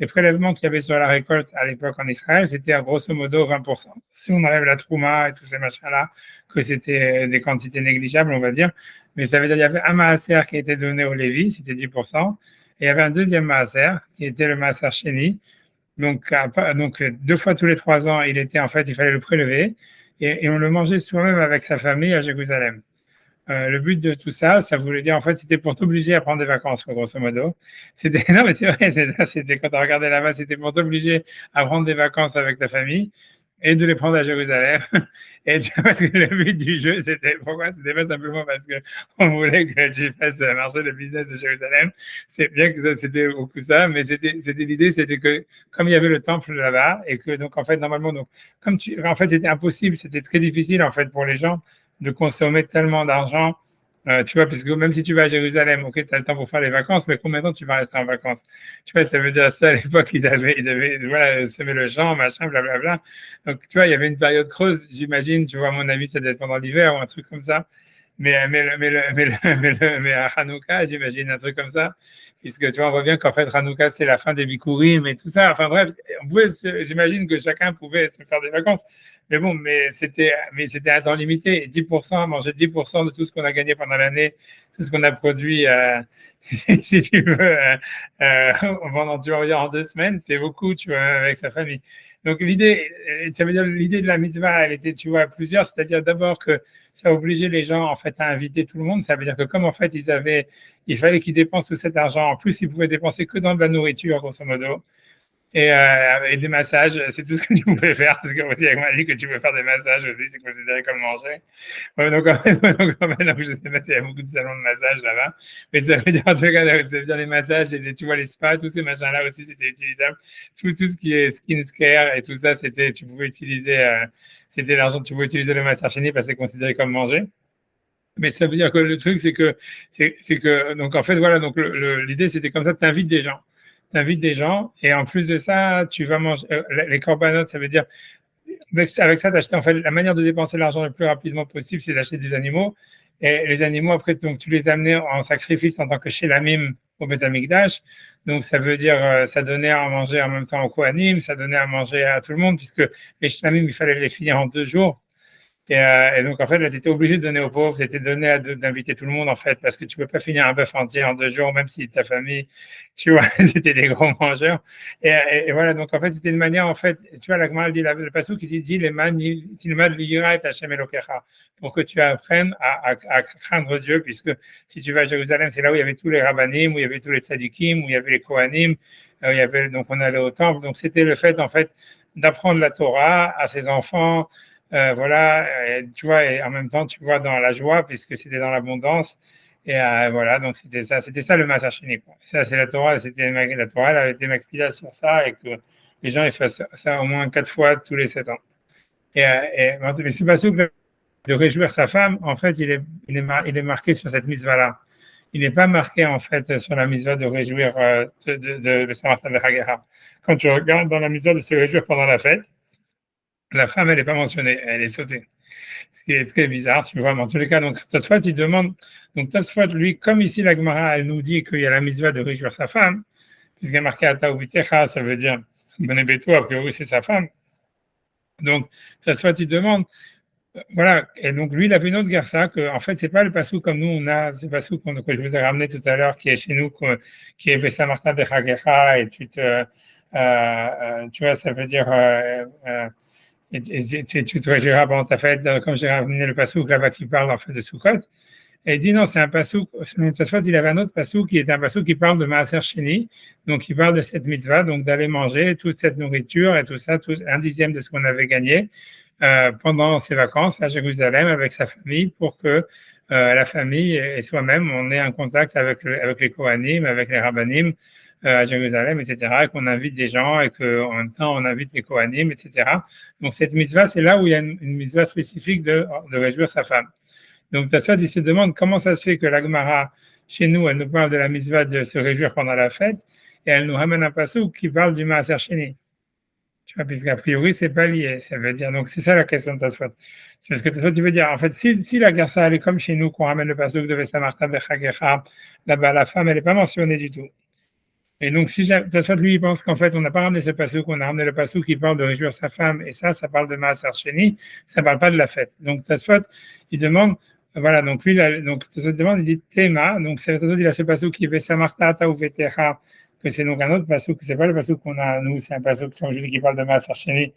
prélèvements qu'il y avait sur la récolte à l'époque en Israël, c'était à grosso modo 20%. Si on enlève la trouma et tous ces machins-là, que c'était des quantités négligeables, on va dire, mais ça veut dire il y avait un maaser qui était donné aux Lévis, c'était 10%, et il y avait un deuxième maaser qui était le maaser Sheni. Donc 2 fois tous les 3 ans, il fallait le prélever, et on le mangeait soi-même avec sa famille à Jérusalem. Le but de tout ça, ça voulait dire, en fait, c'était pour t'obliger à prendre des vacances, quoi, grosso modo. Non, mais c'est vrai, c'était quand on regardait là-bas, c'était pour t'obliger à prendre des vacances avec ta famille et de les prendre à Jérusalem. Et parce que le but du jeu, pourquoi? C'était pas simplement parce qu'on voulait que tu fasses marcher le business de Jérusalem. C'est bien que c'était beaucoup ça, mais l'idée, c'était que comme il y avait le temple là-bas et que donc en fait normalement donc en fait c'était impossible, c'était très difficile en fait pour les gens de consommer tellement d'argent. Tu vois, parce que même si tu vas à Jérusalem, ok, tu as le temps pour faire les vacances, mais combien de temps tu vas rester en vacances? Tu vois, ça veut dire ça, à l'époque, ils devaient voilà, semer le champ, machin, blablabla. Donc, tu vois, il y avait une période creuse, j'imagine, tu vois, à mon avis, ça devait être pendant l'hiver ou un truc comme ça. Mais à Hanouka, j'imagine un truc comme ça, puisque tu vois, on voit bien qu'en fait, Hanouka, c'est la fin des Bikurim et tout ça. Enfin bref, j'imagine que chacun pouvait se faire des vacances. Mais bon, c'était un temps limité. 10%, manger 10% de tout ce qu'on a gagné pendant l'année, tout ce qu'on a produit, si tu veux, pendant, tu vas dire, en 2 semaines, c'est beaucoup, tu vois, avec sa famille. Donc ça veut dire l'idée de la mitzvah, elle était, tu vois, plusieurs, c'est-à-dire d'abord que ça obligeait les gens en fait à inviter tout le monde. Ça veut dire que comme en fait il fallait qu'ils dépensent tout cet argent. En plus, ils pouvaient dépenser que dans de la nourriture, grosso modo. Et des massages, c'est tout ce que tu pouvais faire. Tout ce que avec Mali, que tu peux faire des massages aussi, c'est considéré comme manger. Donc, je sais pas s'il y a beaucoup de salons de massage là-bas, mais ça veut dire, en tout cas, ça veut dire les massages et tu vois les spas, tous ces machins-là aussi, c'était utilisable. Tout ce qui est skin care et tout ça, tu pouvais utiliser, c'était l'argent, tu pouvais utiliser le massage chez parce que c'est considéré comme manger. Mais ça veut dire que le truc, c'est que, donc en fait, voilà, donc l'idée, c'était comme ça, tu invites des gens. Tu invites des gens, et en plus de ça, tu vas manger. Les corbanotes, ça veut dire, avec ça, tu achètes, en fait, la manière de dépenser l'argent le plus rapidement possible, c'est d'acheter des animaux. Et les animaux, après, donc, tu les amenais en sacrifice en tant que shélamim au Beth Amikdash. Donc, ça veut dire, ça donnait à manger en même temps au Kohanim, ça donnait à manger à tout le monde, puisque les shélamim, il fallait les finir en 2 jours. Et donc, en fait, là, tu étais obligé de donner aux pauvres, tu étais donné d'inviter tout le monde, en fait, parce que tu ne peux pas finir un bœuf entier en 2 jours, même si ta famille, tu vois, c'était des gros mangeurs. Et voilà, donc, en fait, c'était une manière, en fait, tu vois, la Gemara dit, le passage qui dit, pour que tu apprennes à craindre Dieu, puisque si tu vas à Jérusalem, c'est là où il y avait tous les rabbanim, où il y avait tous les tzadikim, où il y avait les kohanim, donc on allait au temple. Donc, c'était le fait, en fait, d'apprendre la Torah à ses enfants. Voilà, tu vois, et en même temps, tu vois dans la joie, puisque c'était dans l'abondance. Et voilà, donc c'était ça le Maaser Sheni, quoi. Ça, c'est la Torah, la Torah, elle avait été makpida sur ça, et que les gens ils fassent ça au moins 4 fois tous les 7 ans. Mais c'est pas sûr que de réjouir sa femme, en fait, il est marqué sur cette mitzvah-là. Il n'est pas marqué, en fait, sur la mitzvah de réjouir de Saint Martin de Haggadah. Quand tu regardes dans la mitzvah de se réjouir pendant la fête, la femme, elle n'est pas mentionnée, elle est sautée. Ce qui est très bizarre, tu vois. Mais en tous les cas, donc, Tosfot, il demande, donc, Tosfot, lui, comme ici, la Gemara, elle nous dit qu'il y a la mitzvah de réjouir sa femme, puisqu'il y a marqué Ata Ubitecha, ça veut dire, Benebeto, a priori, c'est sa femme. Donc, Tosfot, il demande, voilà. Et donc, lui, il a vu une autre garça, que, en fait, c'est pas le passou comme nous, on a, c'est le passou que je vous ai ramené tout à l'heure, qui est chez nous, qui est Saint Martin de Chagecha, et tu vois, ça veut dire, et tu te réjouiras pendant ta fête, comme j'ai ramené le passouk là-bas qui parle en fait de Sukkot. Et il dit non, c'est un pasouk, selon Tosfot, il avait un autre pasouk qui est un pasouk qui parle de Maaser Sheni, donc il parle de cette mitzvah, donc d'aller manger toute cette nourriture et tout ça, tout, un dixième de ce qu'on avait gagné pendant ses vacances à Jérusalem avec sa famille pour que la famille et soi-même, on ait un contact avec les Kohanim, avec les Rabbanim à Jérusalem, etc., et qu'on invite des gens et qu'en même temps, on invite les Kohanim, etc. Donc, cette mitzvah, c'est là où il y a une mitzvah spécifique de réjouir sa femme. Donc, Tassot, il se demande comment ça se fait que la Gemara, chez nous, elle nous parle de la mitzvah de se réjouir pendant la fête, et elle nous ramène un passouk qui parle du Maaser Sheni. Tu vois, puisqu'a priori, c'est pas lié. Ça veut dire, donc c'est ça la question de Tassot. C'est parce que Tassot, tu veux dire, en fait, si la Gersa, elle est comme chez nous, qu'on ramène le passouk de Vesamarta Bechagecha, là-bas, la femme, elle n'est pas mentionnée du tout. Et donc, si Tassot, lui, il pense qu'en fait, on n'a pas ramené ce passouk, on a ramené le passouk qui parle de réjouir sa femme, et ça parle de Maaser Sheni, ça ne parle pas de la fête. Donc, Tassot, il demande, voilà, donc lui, donc Tassot demande, il dit Théma, donc c'est Tassot, il a ce passouk qui est Vesamarta ou Vetecha, que c'est donc un autre passouk, c'est pas le passouk qu'on a nous, c'est un passouk qui parle de Maaser Sheni,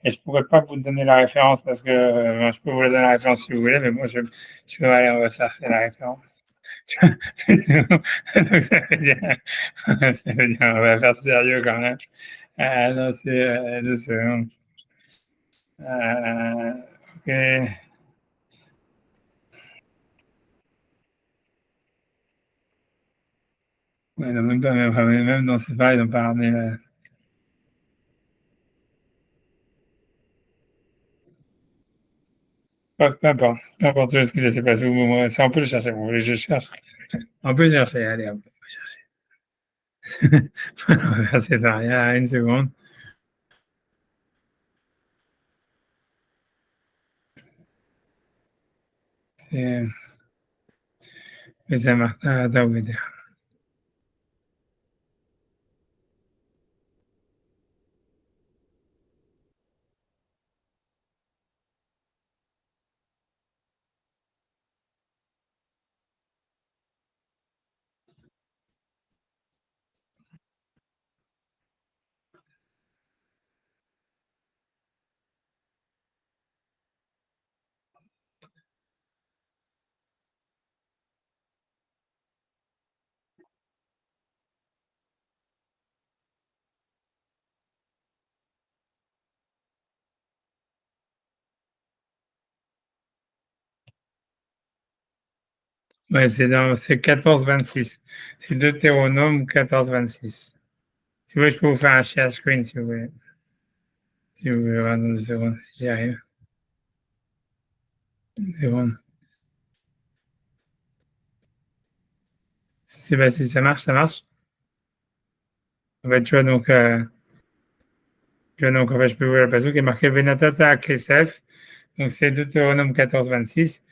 et je ne pourrais pas vous donner la référence parce que je peux vous la donner la référence si vous voulez, mais moi je vais aller, on va chercher la référence. Donc, ça veut dire, on va faire sérieux quand même. Non, c'est 2 secondes. Ok. Ouais, non, même pas, même dans c'est pareil, ils n'ont pas ramené la. Peu importe ce qui s'est passé. Ça, on peut le chercher. Vous voulez que je cherche? On peut chercher. Allez, on peut chercher. On va faire c'est pareil. Une seconde. C'est. Mais ça marche. Attends, vous dire. Ouais, c'est 14-26. C'est Deutéronome 14-26. Si vous voulez, je peux vous faire un share screen si vous voulez. Si vous voulez, dans 2 secondes, si j'y arrive. 2 secondes. Si ça marche, ça marche. En fait, en fait, je peux vous la passer qui est marqué Benatata Kesef. Donc, c'est Deutéronome 14-26.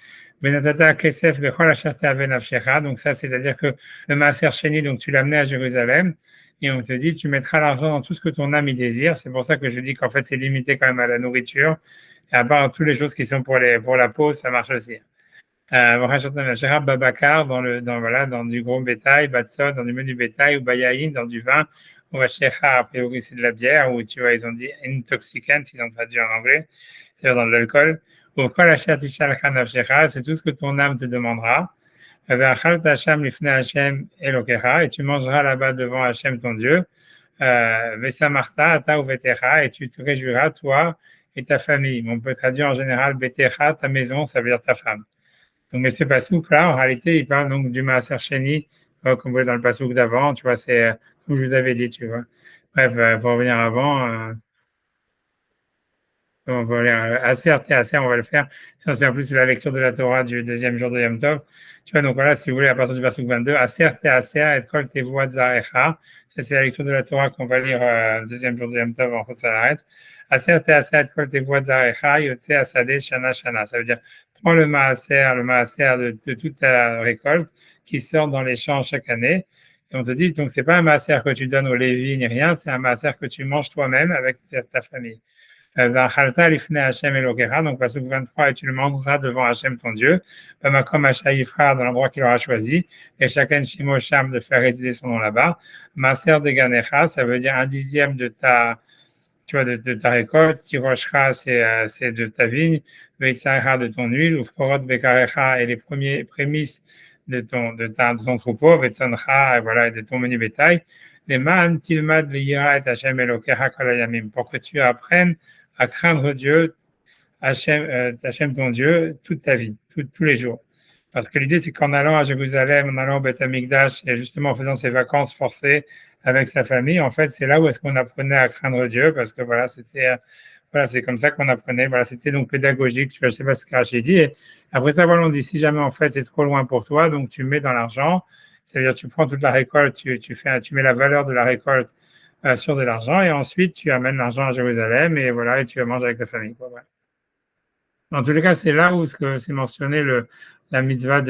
Benatata Kesef Bechol Asherta Benafshecha. Donc, ça, c'est-à-dire que le Maaser Sheni, donc, tu l'as amené à Jérusalem. Et on te dit, tu mettras l'argent dans tout ce que ton âme y désire. C'est pour ça que je dis qu'en fait, c'est limité quand même à la nourriture. Et à part toutes les choses qui sont pour la peau, ça marche aussi. Babacar voilà, dans du gros bétail, Batsot dans du menu bétail, ou Bayaïn dans du vin, ou Vachecha, a priori c'est de la bière, ou tu vois, ils ont dit intoxicant, ils ont traduit en anglais, c'est-à-dire dans de l'alcool. Ou Kol Asher Tishal Chanavshecha, c'est tout ce que ton âme te demandera. Ve'achal Hashem lifnei Hashem Elokecha, et tu mangeras là-bas devant Hashem ton Dieu. Vesamarta ata uvetecha, et tu te réjouiras, toi et ta famille. On peut traduire en général Betecha, ta maison, ça veut dire ta femme. Donc, mais ce pasouk là, en réalité, il parle donc du Maaser Sheni, comme vous voyez dans le pasouk d'avant, tu vois, c'est comme je vous avais dit, tu vois. Bref, pour revenir avant, on va lire Aser, Aser, on va le faire. Ça, c'est en plus la lecture de la Torah du deuxième jour de Yom Tov. Tu vois, donc voilà, si vous voulez, à partir du verset 22, Aser, Aser, et Kol Tevoat Zarecha. Ça, c'est la lecture de la Torah qu'on va lire le deuxième jour de Yom Tov, en fait, ça l'arrête. Aser, Aser, et Kol Tevoat Zarecha, Yotze Asade, Shana, Shana. Ça veut dire, prends le maaser de toute ta récolte qui sort dans les champs chaque année. Et on te dit, donc, c'est pas un maaser que tu donnes au Lévi ni rien, c'est un maaser que tu manges toi-même avec ta famille. Donc, pasuk 23, et tu le mangeras devant Hachem ton Dieu, Bamakom Hachaïfra, dans l'endroit qu'il aura choisi, et chacun Shimo Sham de faire résider son nom là-bas. Maser de Ganecha, ça veut dire un dixième de ta tu vois, de ta récolte, Tiroshra, c'est de ta vigne, Veitzarecha de ton huile, Ufkorot Bekarecha et les premiers prémices de ton troupeau, Vetzoncha, et voilà, de ton menu bétail, les man, Tilmad, Lira et Hashem Elokecha Kolayamim, pour que tu apprennes à craindre Dieu, Hashem ton Dieu, toute ta vie, tous les jours. Parce que l'idée, c'est qu'en allant à Jérusalem, en allant au Beth Amikdash, et justement en faisant ses vacances forcées avec sa famille, en fait, c'est là où est-ce qu'on apprenait à craindre Dieu, parce que voilà, c'est comme ça qu'on apprenait. Voilà, c'était donc pédagogique. Je ne sais pas ce que Rachid dit. Et après ça, voilà, on dit si jamais en fait c'est trop loin pour toi, donc tu mets dans l'argent. C'est-à-dire tu prends toute la récolte, tu mets la valeur de la récolte sur de l'argent, et ensuite tu amènes l'argent à Jérusalem, et voilà, et tu manges avec ta famille. Quoi, voilà. En tous les cas, c'est là où c'est mentionné la mitzvah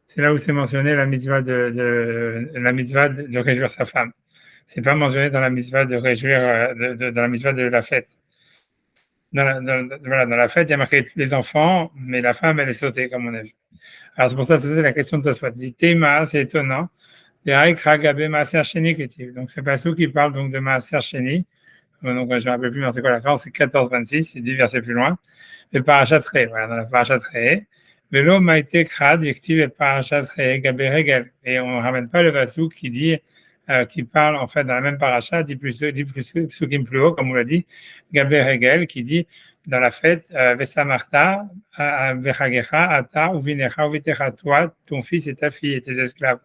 c'est là où c'est mentionné la mitzvah de réjouir sa femme. C'est pas mentionné dans la mitzvah de réjouir dans la mitzvah de la fête. Voilà, dans la fête, il y a marqué les enfants, mais la femme, elle est sautée, comme on a vu. Alors c'est pour ça que c'est la question de sa soit. Théma, c'est étonnant. Donc c'est pas ceux qui parle donc de Maaser Sheni. Donc je ne me rappelle plus, mais c'est quoi la fin? C'est 14-26, c'est 10 versets plus loin. Et Parashat Re, voilà, dans la Parashat Re. Velo Maïté Krad, Yektiv et Parashat Re, Gabé Regel. Et on ne ramène pas le Vasouk qui dit, qui parle en fait dans la même Parashat, dit plus plus haut, comme on l'a dit, Gabé Regel, qui dit dans la fête, Vesamarta, Vechagecha, Ata, Uvinecha, Uvitecha, toi, ton fils et ta fille et tes esclaves.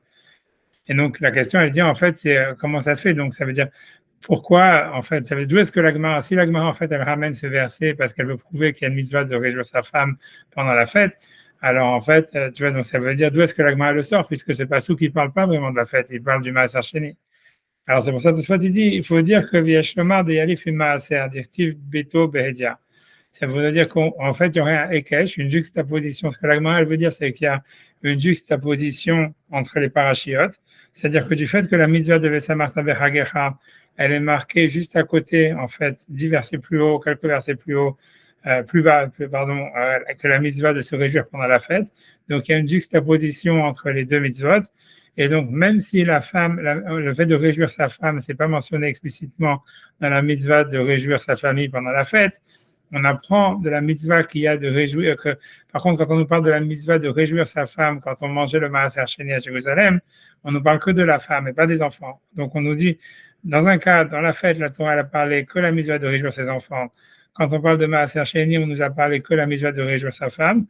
Et donc la question, elle dit en fait, c'est comment ça se fait? Donc ça veut dire pourquoi, en fait, ça veut dire d'où est-ce que l'Agmara, si l'Agmara, en fait, elle ramène ce verset parce qu'elle veut prouver qu'il y a une mitzvah de réjouir sa femme pendant la fête, alors en fait, tu vois, donc ça veut dire d'où est-ce que l'Agmara le sort, puisque c'est pas ceux qui ne parle pas vraiment de la fête, il parle du Maaser Sheni. Alors c'est pour ça que il dit, il faut dire que Vieshomar de Yalif Maaser, directive Beto Behedia. Ça veut dire qu'en fait, il y aurait un Ekesh, une juxtaposition. Ce que l'Agmara, elle veut dire, c'est qu'il y a une juxtaposition entre les parachiotes, c'est-à-dire que du fait que la mitzvah de Vesamarta Bechagecha, elle est marquée juste à côté, en fait, 10 versets plus haut, quelques versets plus haut, plus bas, que la mitzvah de se réjouir pendant la fête. Donc, il y a une juxtaposition entre les deux mitzvot. Et donc, même si la femme, le fait de réjouir sa femme, c'est pas mentionné explicitement dans la mitzvah de réjouir sa famille pendant la fête, on apprend de la mitzvah qu'il y a de réjouir, que par contre, quand on nous parle de la mitzvah de réjouir sa femme, quand on mangeait le Maaser Sheni à Jérusalem, on ne parle que de la femme et pas des enfants. Donc, on nous dit, dans un cas, dans la fête, la Torah elle a parlé que la mitzvah de réjouir ses enfants. Quand on parle de Maaser Sheni, on nous a parlé que la mitzvah de réjouir sa femme.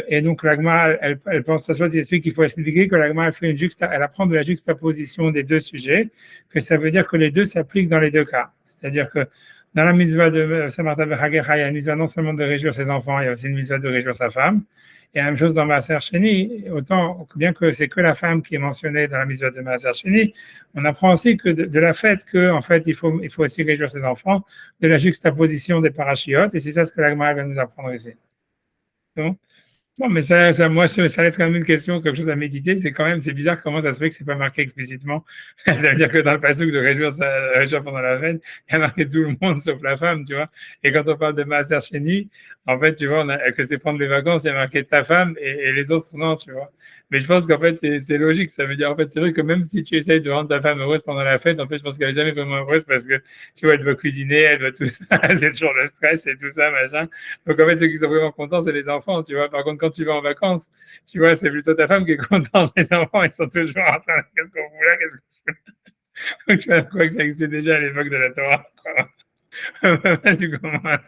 Et donc, l'Agma, elle pense à soi, elle explique qu'il faut expliquer que l'Agma, elle apprend de la juxtaposition des deux sujets, que ça veut dire que les deux s'appliquent dans les deux cas. C'est-à-dire que dans la mitzvah de Samarta Bechagecha, il y a une mitzvah non seulement de réjouir ses enfants, il y a aussi une mitzvah de réjouir sa femme. Et la même chose dans Maaser Sheni, autant bien que c'est que la femme qui est mentionnée dans la mitzvah de Maaser Sheni, on apprend aussi que de la fête que en fait il faut aussi réjouir ses enfants, de la juxtaposition des parachiotes, et c'est ça ce que l'Agma va nous apprendre ici. Donc, bon, mais moi, ça laisse quand même une question, quelque chose à méditer. C'est bizarre comment ça se fait que c'est pas marqué explicitement. Ça veut dire que dans le passage de réjouir pendant la fête, il y a marqué tout le monde sauf la femme, tu vois. Et quand on parle de Maaser Sheni, en fait, tu vois, que c'est prendre des vacances, il y a marqué ta femme et les autres non, tu vois. Mais je pense qu'en fait, c'est logique. Ça veut dire, en fait, c'est vrai que même si tu essayes de rendre ta femme heureuse pendant la fête, en fait, je pense qu'elle n'est jamais vraiment heureuse parce que, tu vois, elle doit cuisiner, elle doit tout ça. C'est toujours le stress et tout ça, machin. Donc, en fait, ceux qui sont vraiment contents, c'est les enfants, tu vois. Par contre, quand tu vas en vacances, tu vois, c'est plutôt ta femme qui est contente. Les enfants, ils sont toujours en train de qu'est-ce qu'on fout là, qu'est-ce qu'on fout là. Donc, je crois que ça existait déjà à l'époque de la Torah. Tu commences.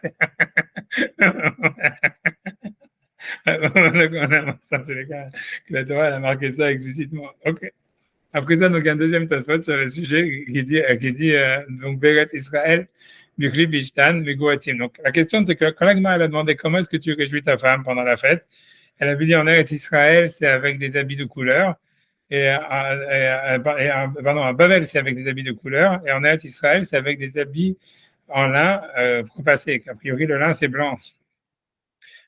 On a sorti les cas. La Torah, elle a marqué ça explicitement. OK. Après ça, donc, il y a un deuxième tasfot sur le sujet qui dit donc, Béret Israël, Bukli Bishtan, Megoatim. Donc, la question, c'est que quand l'Agma, elle a demandé comment est-ce que tu réjouis ta femme pendant la fête, elle avait dit en Eretz Israël, c'est avec des habits de couleur. Pardon, à Babel, c'est avec des habits de couleur. Et en Eretz Israël, c'est avec des habits en lin prépassé. A priori, le lin, c'est blanc.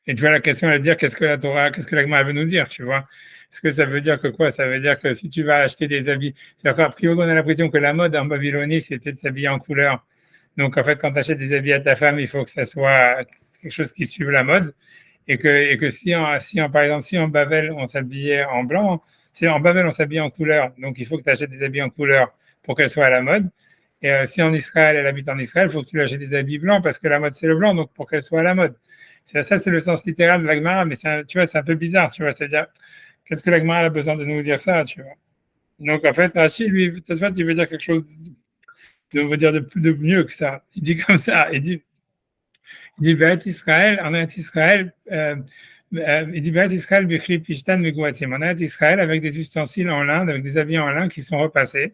Et tu vois, la question, elle est de dire qu'est-ce que la Torah, qu'est-ce que l'Agma veut nous dire, tu vois? Est-ce que ça veut dire que quoi? Ça veut dire que si tu vas acheter des habits, c'est-à-dire qu'à priori, on a l'impression que la mode en Babylonie, c'était de s'habiller en couleur. Donc, en fait, quand tu achètes des habits à ta femme, il faut que ça soit quelque chose qui suive la mode. Et que par exemple, si en Babel, on s'habillait en blanc, si en Babel, on s'habille en couleur, donc il faut que tu achètes des habits en couleur pour qu'elles soient à la mode. Et si en Israël, elle habite en Israël, il faut que tu lui achètes des habits blancs parce que la mode, c'est le blanc, donc pour qu'elle soit à la mode. Ça, c'est le sens littéral de la Gemara, mais tu vois, c'est un peu bizarre, tu vois. C'est-à-dire, qu'est-ce que la Gemara a besoin de nous dire ça, tu vois. Donc, en fait, Rachid, lui, il veut dire quelque chose veut dire de mieux que ça. Il dit comme ça, il dit B'Eretz Israël, en Eretz Israël, il dit B'Eretz Israël, B'Chli Pishtan Megouatim, en Eretz Israël, avec des ustensiles en lin, avec des habits en lin qui sont repassés.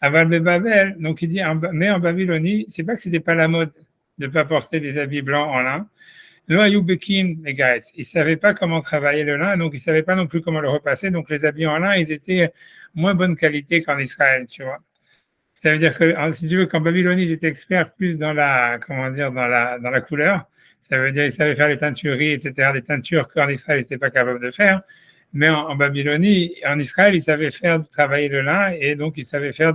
Aval Babel, donc il dit, mais en Babylonie, c'est pas que c'était pas la mode de ne pas porter des habits blancs en lin. Lo Ayou Bekim, les gars, ils savaient pas comment travailler le lin, donc ils savaient pas non plus comment le repasser, donc les habits en lin, ils étaient moins bonne qualité qu'en Israël, tu vois. Ça veut dire que, si tu veux, qu'en Babylonie, ils étaient experts plus dans la, comment dire, dans la couleur. Ça veut dire qu'ils savaient faire les teintureries, etc., des teintures qu'en Israël, ils n'étaient pas capables de faire. Mais en Babylonie, en Israël, ils savaient travailler le lin et donc ils savaient faire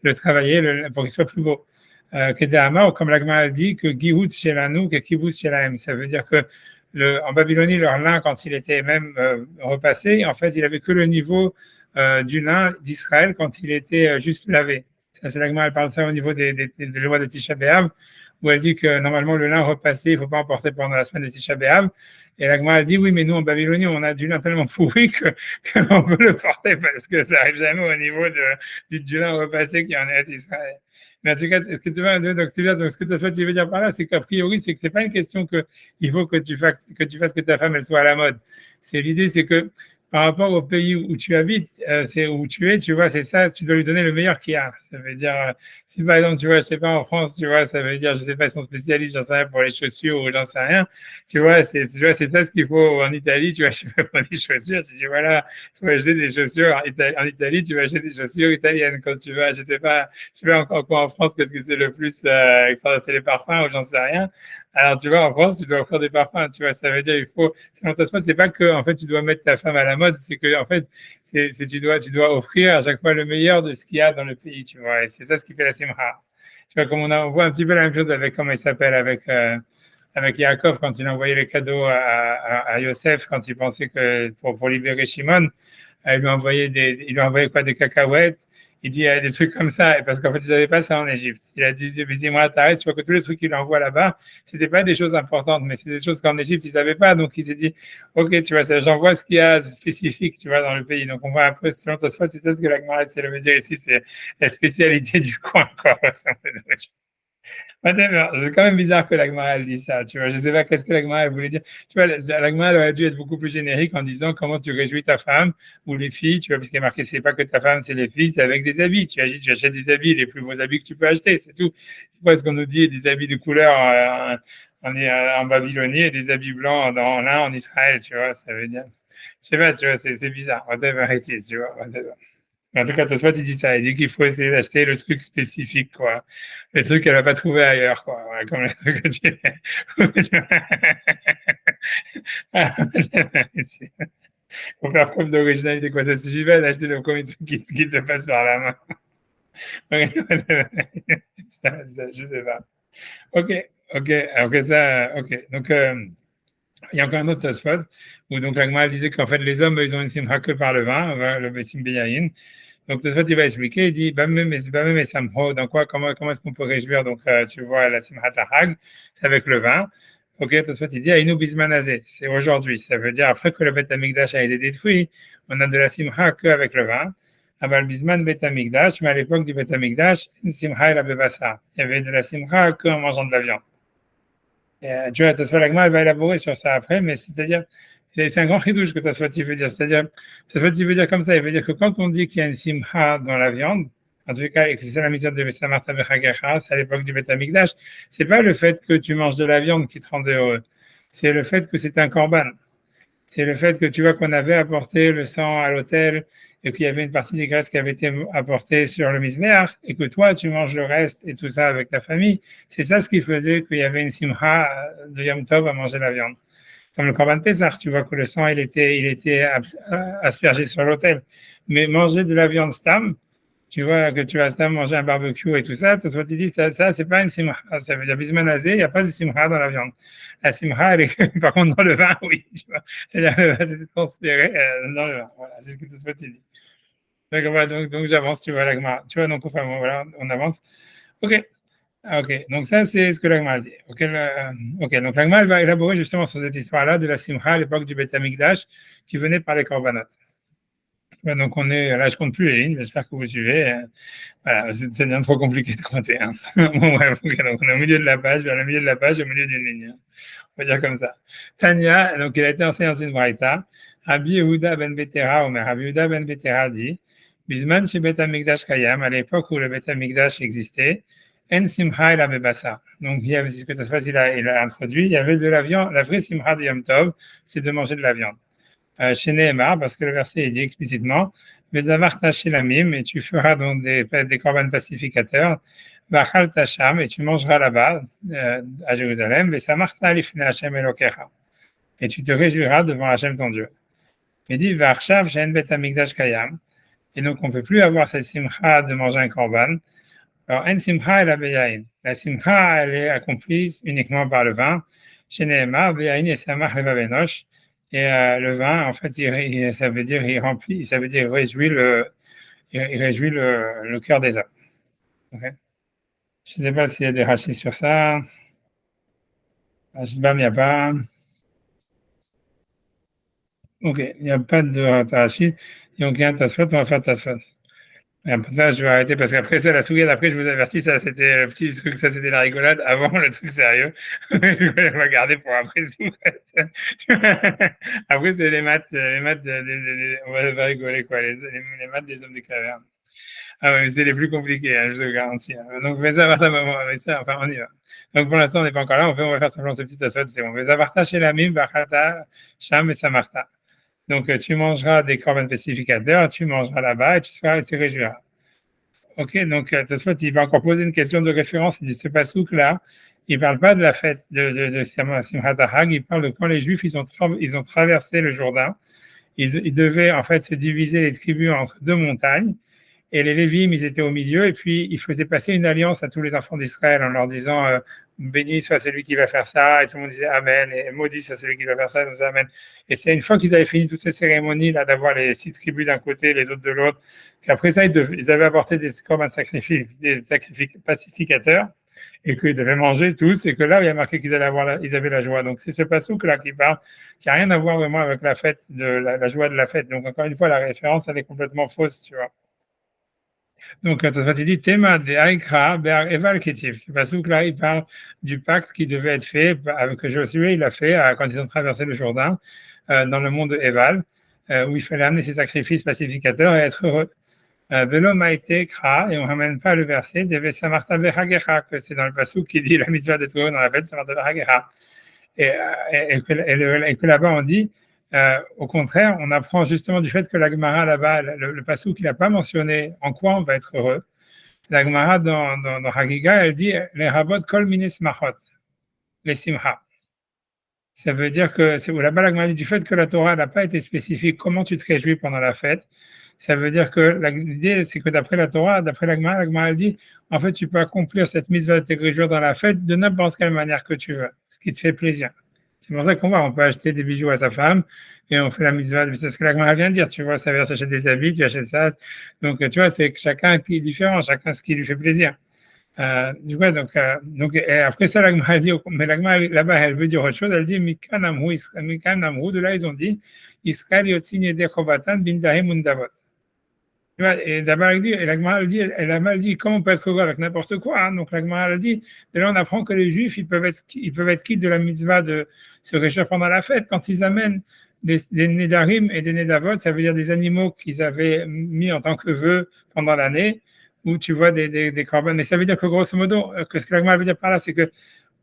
le travailler pour qu'il soit plus beau. Kedahama, comme l'Agma dit, que Gihut Shelanu, que Kibbutz Shelaim. Ça veut dire que en Babylonie, leur lin, quand il était même repassé, en fait, il avait que le niveau du lin d'Israël quand il était juste lavé. Ça, c'est l'Agma, elle parle ça au niveau des lois de Tisha B'Av, où elle dit que normalement le lin repassé, il ne faut pas en porter pendant la semaine de Tisha B'Av. Et l'Agma, elle dit oui, mais nous en Babylonie, on a du lin tellement pourri qu'on peut le porter parce que ça n'arrive jamais au niveau du lin repassé qui en est à Israël. Mais en tout cas, est-ce que tu vois, donc ce que tu veux dire par là, c'est qu'a priori, c'est que c'est pas une question que il faut que tu fasses que ta femme elle soit à la mode. C'est l'idée, c'est que par rapport au pays où tu habites, c'est où tu es, tu vois, c'est ça, tu dois lui donner le meilleur qu'il y a. Ça veut dire, si par exemple, tu vois, je sais pas, en France, tu vois, ça veut dire, je sais pas, ils sont spécialistes, j'en sais rien, pour les chaussures ou j'en sais rien. Tu vois, c'est ça ce qu'il faut en Italie, tu vois, je sais pas, pour les chaussures, tu dis, voilà, il faut acheter des chaussures en Italie, tu vas acheter des chaussures italiennes. Quand tu vas, je sais pas encore quoi en France, qu'est-ce que c'est le plus, c'est les parfums ou j'en sais rien. Alors, tu vois, en France, tu dois offrir des parfums, tu vois, ça veut dire, il faut, sinon, c'est pas que, en fait, tu dois mettre ta femme à la mode, c'est que, en fait, tu dois offrir à chaque fois le meilleur de ce qu'il y a dans le pays, tu vois, et c'est ça ce qui fait la simha. Tu vois, comme on voit un petit peu la même chose avec, comment il s'appelle, avec Yaakov, quand il a envoyé les cadeaux à Yosef, quand il pensait que, pour libérer Shimon, il lui a envoyé quoi, des cacahuètes. Il dit des trucs comme ça, parce qu'en fait, ils n'avaient pas ça en Égypte. Il a dit, dis-moi, t'arrêtes, tu vois que tous les trucs qu'il envoie là-bas, c'était pas des choses importantes, mais c'est des choses qu'en Égypte, ils n'avaient pas. Donc, il s'est dit, OK, tu vois, j'envoie ce qu'il y a de spécifique, tu vois, dans le pays. Donc, on voit un peu, selon ta c'est ça ce que la Gemara, elle veut dire ici, c'est la spécialité du coin, quoi. C'est quand même bizarre que l'Agmara elle dise ça, tu vois. Je sais pas qu'est-ce que l'Agmara elle voulait dire. Tu vois, l'Agmara aurait dû être beaucoup plus générique en disant comment tu réjouis ta femme ou les filles, tu vois, puisqu'il est marqué c'est pas que ta femme, c'est les filles, c'est avec des habits. Tu achètes des habits, les plus beaux habits que tu peux acheter, c'est tout. Tu vois ce qu'on nous dit, des habits de couleur en Babylonie et des habits blancs là en Israël, tu vois. Ça veut dire, je sais pas, tu vois, c'est bizarre. Whatever it is, tu vois. Whatever. En tout cas, Tosfot, il dit ça. Il dit qu'il faut essayer d'acheter le truc spécifique, quoi. Le truc qu'elle n'a pas trouvé ailleurs, quoi. Voilà, comme le truc que tu... faut faire preuve d'originalité, quoi. Ça suffit pas d'acheter le premier truc qui te passe par la main. Je sais pas. Ok. Donc, il y a encore un autre Tosfot où donc l'Agma disait qu'en fait les hommes ils ont une simcha que par le vin, le Bessim Beyayin. Donc Tosfot il va expliquer, il dit Bamem et Samho, dans quoi, comment est-ce qu'on peut réjouir donc tu vois la simcha Tahag, c'est avec le vin. Ok, Tosfot il dit Aïnou Bismanazé, c'est aujourd'hui, ça veut dire après que le Beth Amikdash a été détruit, on a de la simcha que avec le vin. Aval Bisman Beth Amikdash, mais à l'époque du Beth Amikdash, simcha il y avait de la simcha que en mangeant de la viande. Tu vois, Tosfot Lagma, elle va élaborer sur ça après, mais c'est-à-dire, c'est un grand chidouche que Tosfot veut dire. C'est-à-dire, Tosfot veut dire comme ça, il veut dire que quand on dit qu'il y a une simcha dans la viande, en tout cas, et que c'est la misère de Vesamarta Bechagacha, c'est à l'époque du Beth Amikdash, c'est pas le fait que tu manges de la viande qui te rend heureux, c'est le fait que c'est un korban. C'est le fait que tu vois qu'on avait apporté le sang à l'autel et qu'il y avait une partie des graisses qui avait été apportée sur le misbéach et que toi, tu manges le reste et tout ça avec ta famille. C'est ça ce qui faisait qu'il y avait une simcha de Yom Tov à manger la viande. Comme le Korban Pesach, tu vois que le sang, il était aspergé sur l'autel. Mais manger de la viande stam, tu vois que tu vas stam manger un barbecue et tout ça, toi tu dis ça c'est pas une simcha. Ça veut dire bismanazé, il n'y a pas de simcha dans la viande. La simcha, elle est par contre dans le vin, oui, tu vois. C'est-à-dire le vin est transféré dans le vin. Voilà, c'est ce que tu dit. Donc j'avance, tu vois, la Gemara. Tu vois, donc enfin, voilà, on avance. Ok. Ok, donc ça, c'est ce que la Gemara dit. Ok, donc la Gemara va élaborer justement sur cette histoire-là de la Simcha à l'époque du Beth Amikdash qui venait par les Korbanot. Donc on est, là je compte plus les lignes, j'espère que vous suivez. Voilà, ça devient trop compliqué de compter. Hein. Bon, bref, okay, donc on est au milieu de la page, vers le milieu de la page, au milieu d'une ligne. Hein. On va dire comme ça. Tania, donc il a été enseigné dans une braïta. Rabbi Yehuda ben Betera, Omer, Rabbi Yehuda ben Betera dit, Bisman chez Beth Amikdash Kayam, à l'époque où le Beth Amikdash existait, En Simcha el Abebasa. Donc il y avait, c'est ce que il a introduit, il y avait de la viande, la vraie Simcha de Yom Tov, c'est de manger de la viande. Chez Nehemar, parce que le verset est dit explicitement, Bezavarta Shelamim, et tu feras donc des korban pacificateurs, Bachal Tacham, et tu mangeras là-bas, à Jérusalem, Vesamarta Lifne Hashem Elokecha, et tu te réjouiras devant Hashem ton Dieu. Il dit, Varshav Shen Bet Amikdash Kayam, et donc on ne peut plus avoir cette simcha de manger un korban. Alors, En Simcha el Abeyain, la simcha, elle est accomplie uniquement par le vin, chez Nehemar, Beyain et Samach Levavenosh. Et le vin, en fait, ça veut dire il remplit, ça veut dire il réjouit le cœur des hommes. Okay. Je ne sais pas s'il y a des rachis sur ça. Je ne sais pas, mais il n'y a pas. Ok, il n'y a pas de rachis. Donc, il y a un tasfot, on va faire tasfot. Et après ça, je vais arrêter parce qu'après ça, la souillade, après, je vous avertis, ça c'était le petit truc, ça c'était la rigolade avant le truc sérieux. Je vais la garder pour après. Après, c'est les maths, on va rigoler quoi, les maths des hommes des cavernes. Ah ouais, c'est les plus compliqués, hein, je te garantis. Hein. Donc, enfin, on y va. Donc, pour l'instant, on n'est pas encore là, on va faire simplement ce petit assaut, c'est bon. Vezavarta chez la mime, Bachata, Sham et Samarta. Donc, tu mangeras des korban pacificateurs, tu mangeras là-bas et tu te réjouiras. Ok, donc, Tosfot, il va encore poser une question de référence. Il dit, ce pasouk-là, il ne parle pas de la fête de Simchat Hag, il parle de quand les Juifs, ils ont traversé le Jourdain. Ils devaient, en fait, se diviser les tribus entre deux montagnes. Et les Lévim, ils étaient au milieu, et puis ils faisaient passer une alliance à tous les enfants d'Israël en leur disant béni soit celui qui va faire ça, et tout le monde disait Amen, et maudit soit celui qui va faire ça, donc Amen. Et c'est une fois qu'ils avaient fini toutes ces cérémonies là d'avoir les 6 tribus d'un côté, les autres de l'autre, qu'après ça ils avaient apporté des corps de sacrifice, des sacrifices pacificateurs, et qu'ils devaient manger tous, et que là il y a marqué qu'ils avaient la joie. Donc c'est ce passouk là qui parle, qui n'a rien à voir vraiment avec la fête, la joie de la fête. Donc encore une fois, la référence elle est complètement fausse, tu vois. Donc, ça dit Tema de Aikra Ber Eval Ketiv. C'est parce que là, il parle du pacte qui devait être fait, avec Josué, il a fait quand ils ont traversé le Jourdain, dans le monde de Eval, où il fallait amener ses sacrifices pacificateurs et être heureux. Velo Maïté Kra, et on ne ramène pas le verset, Deve Samarta Bechagecha, que c'est dans le passage qui dit la mitzvah d'être heureux dans la fête, Samarta Bechagecha. Et que là-bas, on dit, au contraire, on apprend justement du fait que la Gemara là-bas, le passage qu'il n'a pas mentionné en quoi on va être heureux. La Gemara dans Hagiga, elle dit les rabot kol minis machot, les simcha. Ça veut dire que là-bas la Gemara dit du fait que la Torah n'a pas été spécifique comment tu te réjouis pendant la fête. Ça veut dire que l'idée, c'est que d'après la Torah, d'après la Gemara elle dit en fait, tu peux accomplir cette mitzvah de te réjouir dans la fête de n'importe quelle manière que tu veux, ce qui te fait plaisir. C'est pour ça qu'on voit, on peut acheter des bijoux à sa femme et on fait la mitzvah. C'est ce que la Gemara vient de dire, tu vois, ça veut dire s'acheter des habits, tu achètes ça. Donc, tu vois, c'est que chacun qui est différent, chacun ce qui lui fait plaisir. Du coup, donc après ça, la Gemara dit, mais la Gemara là-bas, elle veut dire autre chose, elle dit, Mikan Amrou, de là, ils ont dit, Israël yotzin de chovatan bindahim undavot. Et d'abord, la Gemara elle a mal dit, comment on peut être heureux avec n'importe quoi. Hein. Donc la Gemara elle dit, et là on apprend que les Juifs, ils peuvent être quittes de la mitzvah de se réjouir pendant la fête quand ils amènent des nedarim et des nedavot, ça veut dire des animaux qu'ils avaient mis en tant que vœux pendant l'année, où tu vois des korban. Mais ça veut dire que grosso modo, que ce que la Gemara veut dire par là, c'est que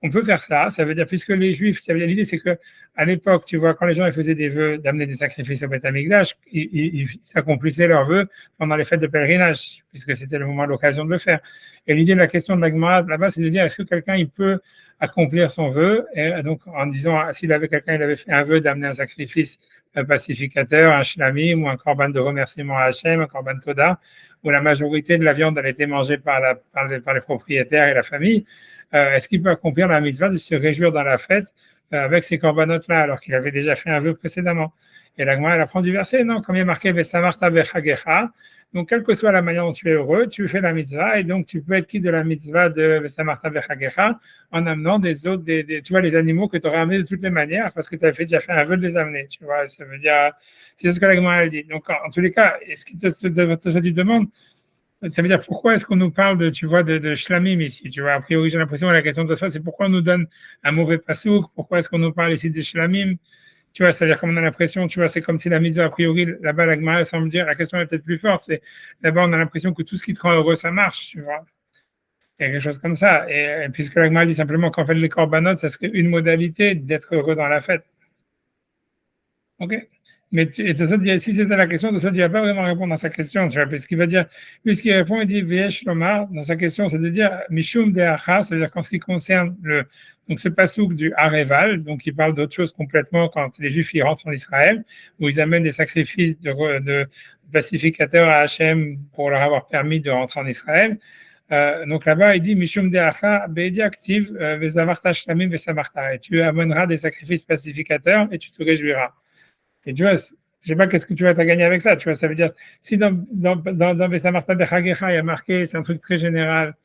on peut faire ça. Ça veut dire, puisque les Juifs, ça veut dire, l'idée, c'est que à l'époque, tu vois, quand les gens ils faisaient des vœux d'amener des sacrifices au Beth Amikdash, ils accomplissaient leurs vœux pendant les fêtes de pèlerinage, puisque c'était le moment, l'occasion de le faire. Et l'idée de la question de la Gemara là-bas, c'est de dire, est-ce que quelqu'un il peut accomplir son vœu, et donc en disant, s'il avait quelqu'un, il avait fait un vœu d'amener un sacrifice pacificateur, un shlamim ou un korban de remerciement à Hachem, un korban toda, où la majorité de la viande elle était mangée par les propriétaires et la famille. Est-ce qu'il peut accomplir la mitzvah de se réjouir dans la fête avec ces corbanotes-là, alors qu'il avait déjà fait un vœu précédemment. Et la Gemara, elle apprend du verset, non, comme il est marqué, Vesamarta bechagecha. Donc, quelle que soit la manière dont tu es heureux, tu fais la mitzvah, et donc tu peux être quitte de la mitzvah de Vesamarta bechagecha en amenant des autres, tu vois, les animaux que tu aurais amenés de toutes les manières, parce que tu as déjà fait un vœu de les amener, tu vois. Ça veut dire, c'est ce que la Gemara, elle dit. Donc, en tous les cas, est-ce que tu demandes, ça veut dire pourquoi est-ce qu'on nous parle de, tu vois, de shlamim ici, tu vois. A priori, j'ai l'impression que la question de ça, c'est pourquoi on nous donne un mauvais pasouk, pourquoi est-ce qu'on nous parle ici de shlamim, tu vois, c'est-à-dire comme on a l'impression, tu vois, c'est comme si la mitzvah, a priori, là-bas, la Gemara semble dire, la question est peut-être plus forte, c'est là-bas, on a l'impression que tout ce qui te rend heureux, ça marche, tu vois. Il y a quelque chose comme ça. Et puisque la Gemara dit simplement qu'en fait, les corbanotes, ça serait une modalité d'être heureux dans la fête. Ok. Mais si c'était la question, de ça, tu ne vas pas vraiment répondre à sa question, tu vois, parce qu'il va dire, puisqu'il répond, il dit, Vesh Lomar, dans sa question, c'est de dire, Mishum de Acha, c'est-à-dire qu'en ce qui concerne donc ce pasouk du Areval, donc il parle d'autre chose complètement quand les Juifs y rentrent en Israël, où ils amènent des sacrifices de pacificateurs à Hachem pour leur avoir permis de rentrer en Israël. Donc là-bas, il dit Mishum de'acha be'edi active ve'zavarta shlamim ve'samarta. Et tu amèneras des sacrifices pacificateurs et tu te réjouiras. Et tu vois, je ne sais pas qu'est-ce que tu vas gagner avec ça. Tu vois, ça veut dire, si dans Ve'samarta bechagecha, il y a marqué, c'est un truc très général.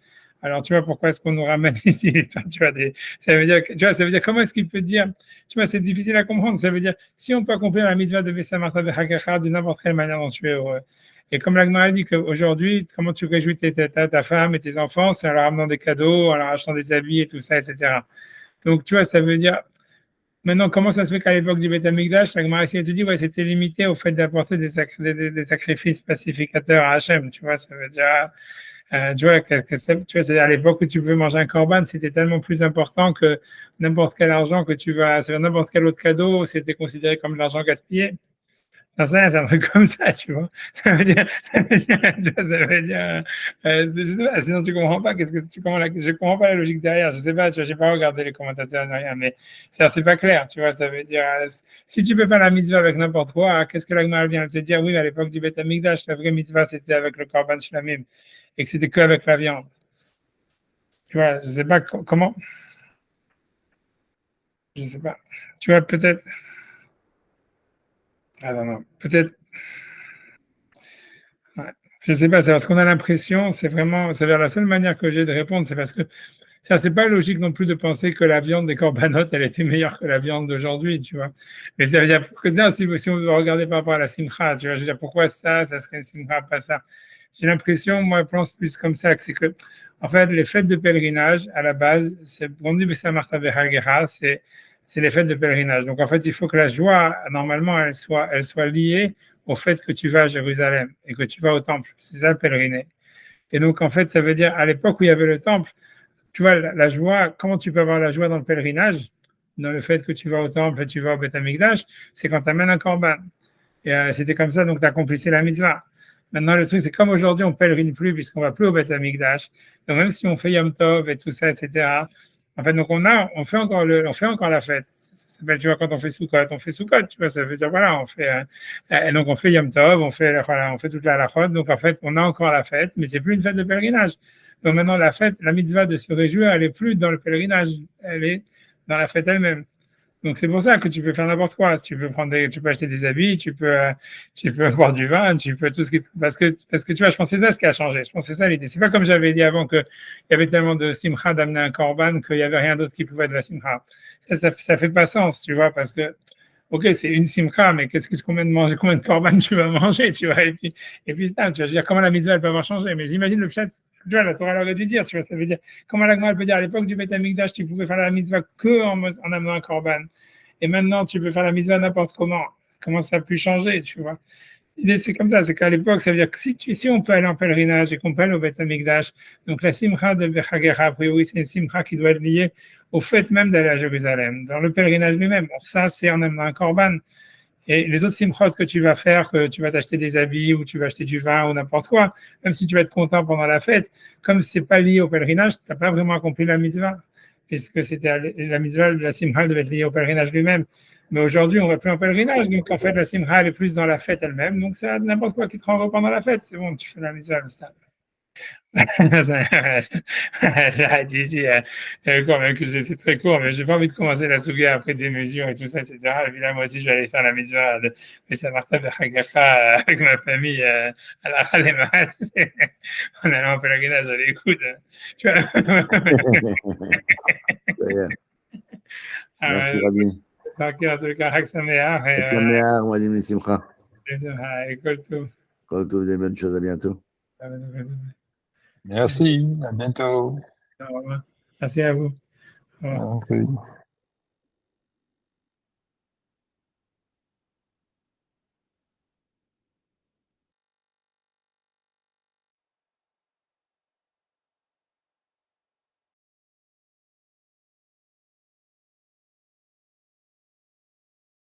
Alors, tu vois, pourquoi est-ce qu'on nous ramène ici, tu vois, ça veut dire, tu vois, ça veut dire, comment est-ce qu'il peut dire, tu vois, c'est difficile à comprendre. Ça veut dire, si on peut accomplir la mitzvah de Ve'samarta bechagecha de n'importe quelle manière dont tu es heureux. Et comme la Gemara dit qu'aujourd'hui, comment tu réjouis ta femme et tes enfants, c'est en leur amenant des cadeaux, en leur achetant des habits et tout ça, etc. Donc, tu vois, ça veut dire, maintenant, comment ça se fait qu'à l'époque du Beth Amikdash, la Gemara te dit, ouais, c'était limité au fait d'apporter des sacrifices pacificateurs à Hachem, tu vois, ça veut dire, tu vois, c'est à l'époque où tu veux manger un korban, c'était tellement plus important que n'importe quel argent que tu vas, n'importe quel autre cadeau, c'était considéré comme de l'argent gaspillé. C'est un truc comme ça, tu vois. Je sais pas, sinon tu comprends pas, je comprends pas la logique derrière, je sais pas, tu vois, j'ai pas regardé les commentateurs ni rien, mais c'est pas clair, tu vois, ça veut dire, si tu peux faire la mitzvah avec n'importe quoi, qu'est-ce que la Gemara vient de te dire? Oui, à l'époque du Beth Amikdash, la vraie mitzvah, c'était avec le korban shlamim, et que c'était que avec la viande. Tu vois, je sais pas comment, je sais pas, tu vois, peut-être, ah non, peut-être, ouais. Je sais pas, c'est parce qu'on a l'impression, c'est vers la seule manière que j'ai de répondre, c'est parce que ça, c'est pas logique non plus de penser que la viande des corbanotes, elle était meilleure que la viande d'aujourd'hui, tu vois. Mais ça veut dire que si on veut regarder par rapport à la simcha, tu vois, je veux dire, pourquoi ça serait une simcha, pas ça. J'ai l'impression, moi, je pense plus comme ça, que c'est que, en fait, les fêtes de pèlerinage, à la base, on dit c'est les fêtes de pèlerinage. Donc, en fait, il faut que la joie, normalement, elle soit liée au fait que tu vas à Jérusalem et que tu vas au temple. C'est ça le pèlerinage. Et donc, en fait, ça veut dire, à l'époque où il y avait le temple, tu vois, la joie, comment tu peux avoir la joie dans le pèlerinage, dans le fait que tu vas au temple et tu vas au Beth Amikdash, c'est quand tu amènes un korban. Et c'était comme ça, donc tu accomplissais la mitzvah. Maintenant, le truc, c'est comme aujourd'hui, on pèlerine plus puisqu'on va plus au Beth Amikdash. Donc, même si on fait Yom Tov et tout ça, etc., en fait, donc on fait encore la fête. Ça s'appelle, tu vois, quand on fait Sukkot, tu vois, ça veut dire, voilà, et donc on fait Yom Tov, on fait toute la halachot, donc en fait, on a encore la fête, mais c'est plus une fête de pèlerinage. Donc maintenant, la fête, la mitzvah de se réjouir, elle est plus dans le pèlerinage, elle est dans la fête elle-même. Donc c'est pour ça que tu peux faire n'importe quoi. Tu peux acheter des habits, tu peux boire du vin, tu peux tout ce qui, parce que tu vois, je pense que c'est ça ce qui a changé. Je pense que c'est ça l'idée. C'est pas comme j'avais dit avant qu'il y avait tellement de simcha d'amener un korban qu'il y avait rien d'autre qui pouvait être de la simcha. Ça fait pas sens, tu vois, parce que ok, c'est une simcha, mais combien de korban tu vas manger, tu vois, et puis ça, tu vas dire comment la mitzvah elle peut avoir changé. Mais j'imagine le chat, tu vois, la Torah aurait dû dire, tu vois, ça veut dire comment la Gemara peut dire à l'époque du Beth Amikdash, tu pouvais faire la mitzvah que en amenant un korban, et maintenant tu peux faire la mitzvah n'importe comment. Comment ça a pu changer, tu vois? L'idée c'est comme ça, c'est qu'à l'époque, ça veut dire que si on peut aller en pèlerinage et qu'on peut aller au Beth Amikdash, donc la simcha de Bechagera, a priori, c'est une simcha qui doit être liée au fait même d'aller à Jérusalem, dans le pèlerinage lui-même. Bon, ça, c'est en amenant un korban. Et les autres simchot que tu vas faire, que tu vas t'acheter des habits ou tu vas acheter du vin ou n'importe quoi, même si tu vas être content pendant la fête, comme c'est pas lié au pèlerinage, tu n'as pas vraiment accompli la mitzvah, puisque c'était la mitzvah de la simcha devait être liée au pèlerinage lui-même. Mais aujourd'hui, on ne va plus en pèlerinage, donc en fait, la simcha, elle est plus dans la fête elle-même, donc c'est n'importe quoi qui te rend heureux pendant la fête, c'est bon, tu fais la mitzvah, le stade. J'aurais dit ici, quand même que c'est très court, mais j'ai pas envie de commencer la souga après des mesures et tout ça, etc. Et puis là, moi aussi, je vais aller faire la mitzvah de Messa Martha Bechagacha avec ma famille à la Chalemas, en allant en pèlerinage à l'écoute. Tu vois. Merci, Rabbi. En tout cas, Chag Sameach, Chag Sameach, Moadim Simcha. Kol Tov. Kol Tov, des bonnes choses, à bientôt. Merci, à bientôt. Au revoir. Merci à vous. Au revoir. Okay.